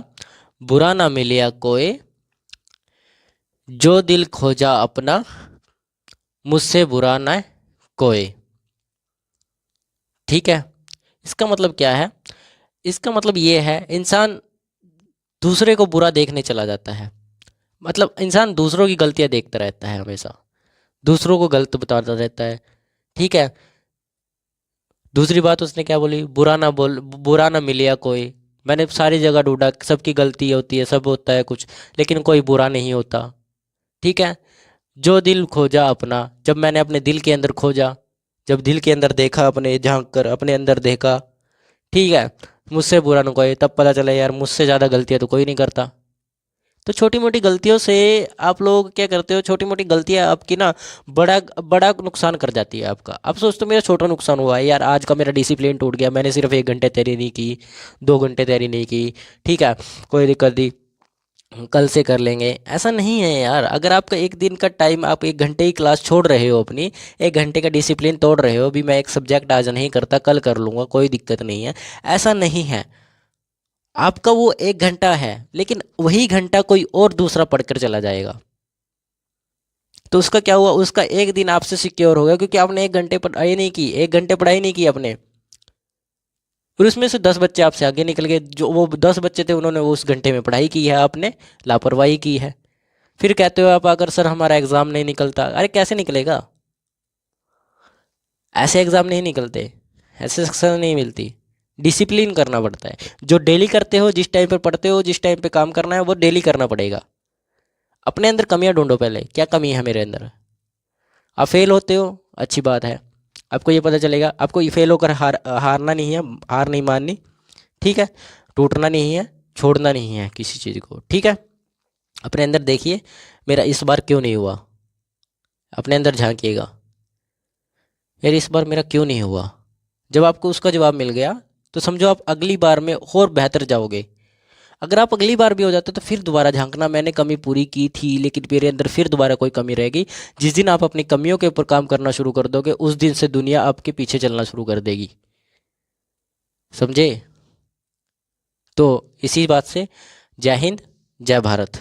बुरा ना मिलिया कोई, जो दिल खोजा अपना, मुझसे बुरा ना कोई। ठीक है, इसका मतलब क्या है, इसका मतलब ये है इंसान दूसरे को बुरा देखने चला जाता है, मतलब इंसान दूसरों की गलतियां देखता रहता है हमेशा, दूसरों को गलत बताता रहता है। ठीक है। दूसरी बात उसने क्या बोली, बुरा ना मिले या कोई। मैंने सारी जगह ढूंढा, सबकी गलती होती है, सब होता है कुछ, लेकिन कोई बुरा नहीं होता। ठीक है। जो दिल खोजा अपना, जब मैंने अपने दिल के अंदर खोजा, जब दिल के अंदर देखा, अपने झांक कर अपने अंदर देखा, ठीक है, मुझसे बुरा ना कोई, तब पता चला यार मुझसे ज़्यादा गलतियाँ तो कोई नहीं करता। तो छोटी मोटी गलतियों से आप लोग क्या करते हो, छोटी मोटी गलतियाँ आपकी ना बड़ा बड़ा नुकसान कर जाती है आपका। आप सोचते हो मेरा छोटा नुकसान हुआ है यार, आज का मेरा डिसिप्लिन टूट गया, मैंने सिर्फ 1 घंटे तैयारी नहीं की, 2 घंटे तैयारी नहीं की, ठीक है, कोई दिक्कत नहीं, कल से कर लेंगे। ऐसा नहीं है यार। अगर आपका एक दिन का टाइम, आप 1 घंटे की क्लास छोड़ रहे हो अपनी, 1 घंटे का डिसिप्लिन तोड़ रहे हो, अभी मैं एक सब्जेक्ट आज नहीं करता कल कर लूँगा, कोई दिक्कत नहीं है, ऐसा नहीं है। आपका वो 1 घंटा है, लेकिन वही घंटा कोई और दूसरा पढ़कर चला जाएगा, तो उसका क्या हुआ, उसका एक दिन आपसे सिक्योर हो गया, क्योंकि आपने 1 घंटे पढ़ाई नहीं की, 1 घंटे पढ़ाई नहीं की आपने। फिर उसमें से 10 बच्चे आपसे आगे निकल गए, जो वो 10 बच्चे थे उन्होंने वो उस घंटे में पढ़ाई की है, आपने लापरवाही की है। फिर कहते हो आप, अगर सर हमारा एग्ज़ाम नहीं निकलता, अरे कैसे निकलेगा? ऐसे एग्ज़ाम नहीं निकलते, ऐसे सक्सेस नहीं मिलती। डिसिप्लिन करना पड़ता है, जो डेली करते हो, जिस टाइम पे पढ़ते हो, जिस टाइम पे काम करना है वो डेली करना पड़ेगा। अपने अंदर कमियां ढूंढो पहले, क्या कमी है मेरे अंदर। आप फेल होते हो, अच्छी बात है, आपको ये पता चलेगा, आपको ये फेल होकर हारना नहीं है, हार नहीं माननी, ठीक है, टूटना नहीं है, छोड़ना नहीं है किसी चीज़ को, ठीक है। अपने अंदर देखिए, मेरा इस बार क्यों नहीं हुआ, अपने अंदर झांकिएगा, यार इस बार मेरा क्यों नहीं हुआ। जब आपको उसका जवाब मिल गया, तो समझो आप अगली बार में और बेहतर जाओगे। अगर आप अगली बार भी हो जाते तो फिर दोबारा झांकना, मैंने कमी पूरी की थी लेकिन मेरे अंदर फिर दोबारा कोई कमी रहेगी। जिस दिन आप अपनी कमियों के ऊपर काम करना शुरू कर दोगे, उस दिन से दुनिया आपके पीछे चलना शुरू कर देगी। समझे? तो इसी बात से, जय हिंद, जय भारत।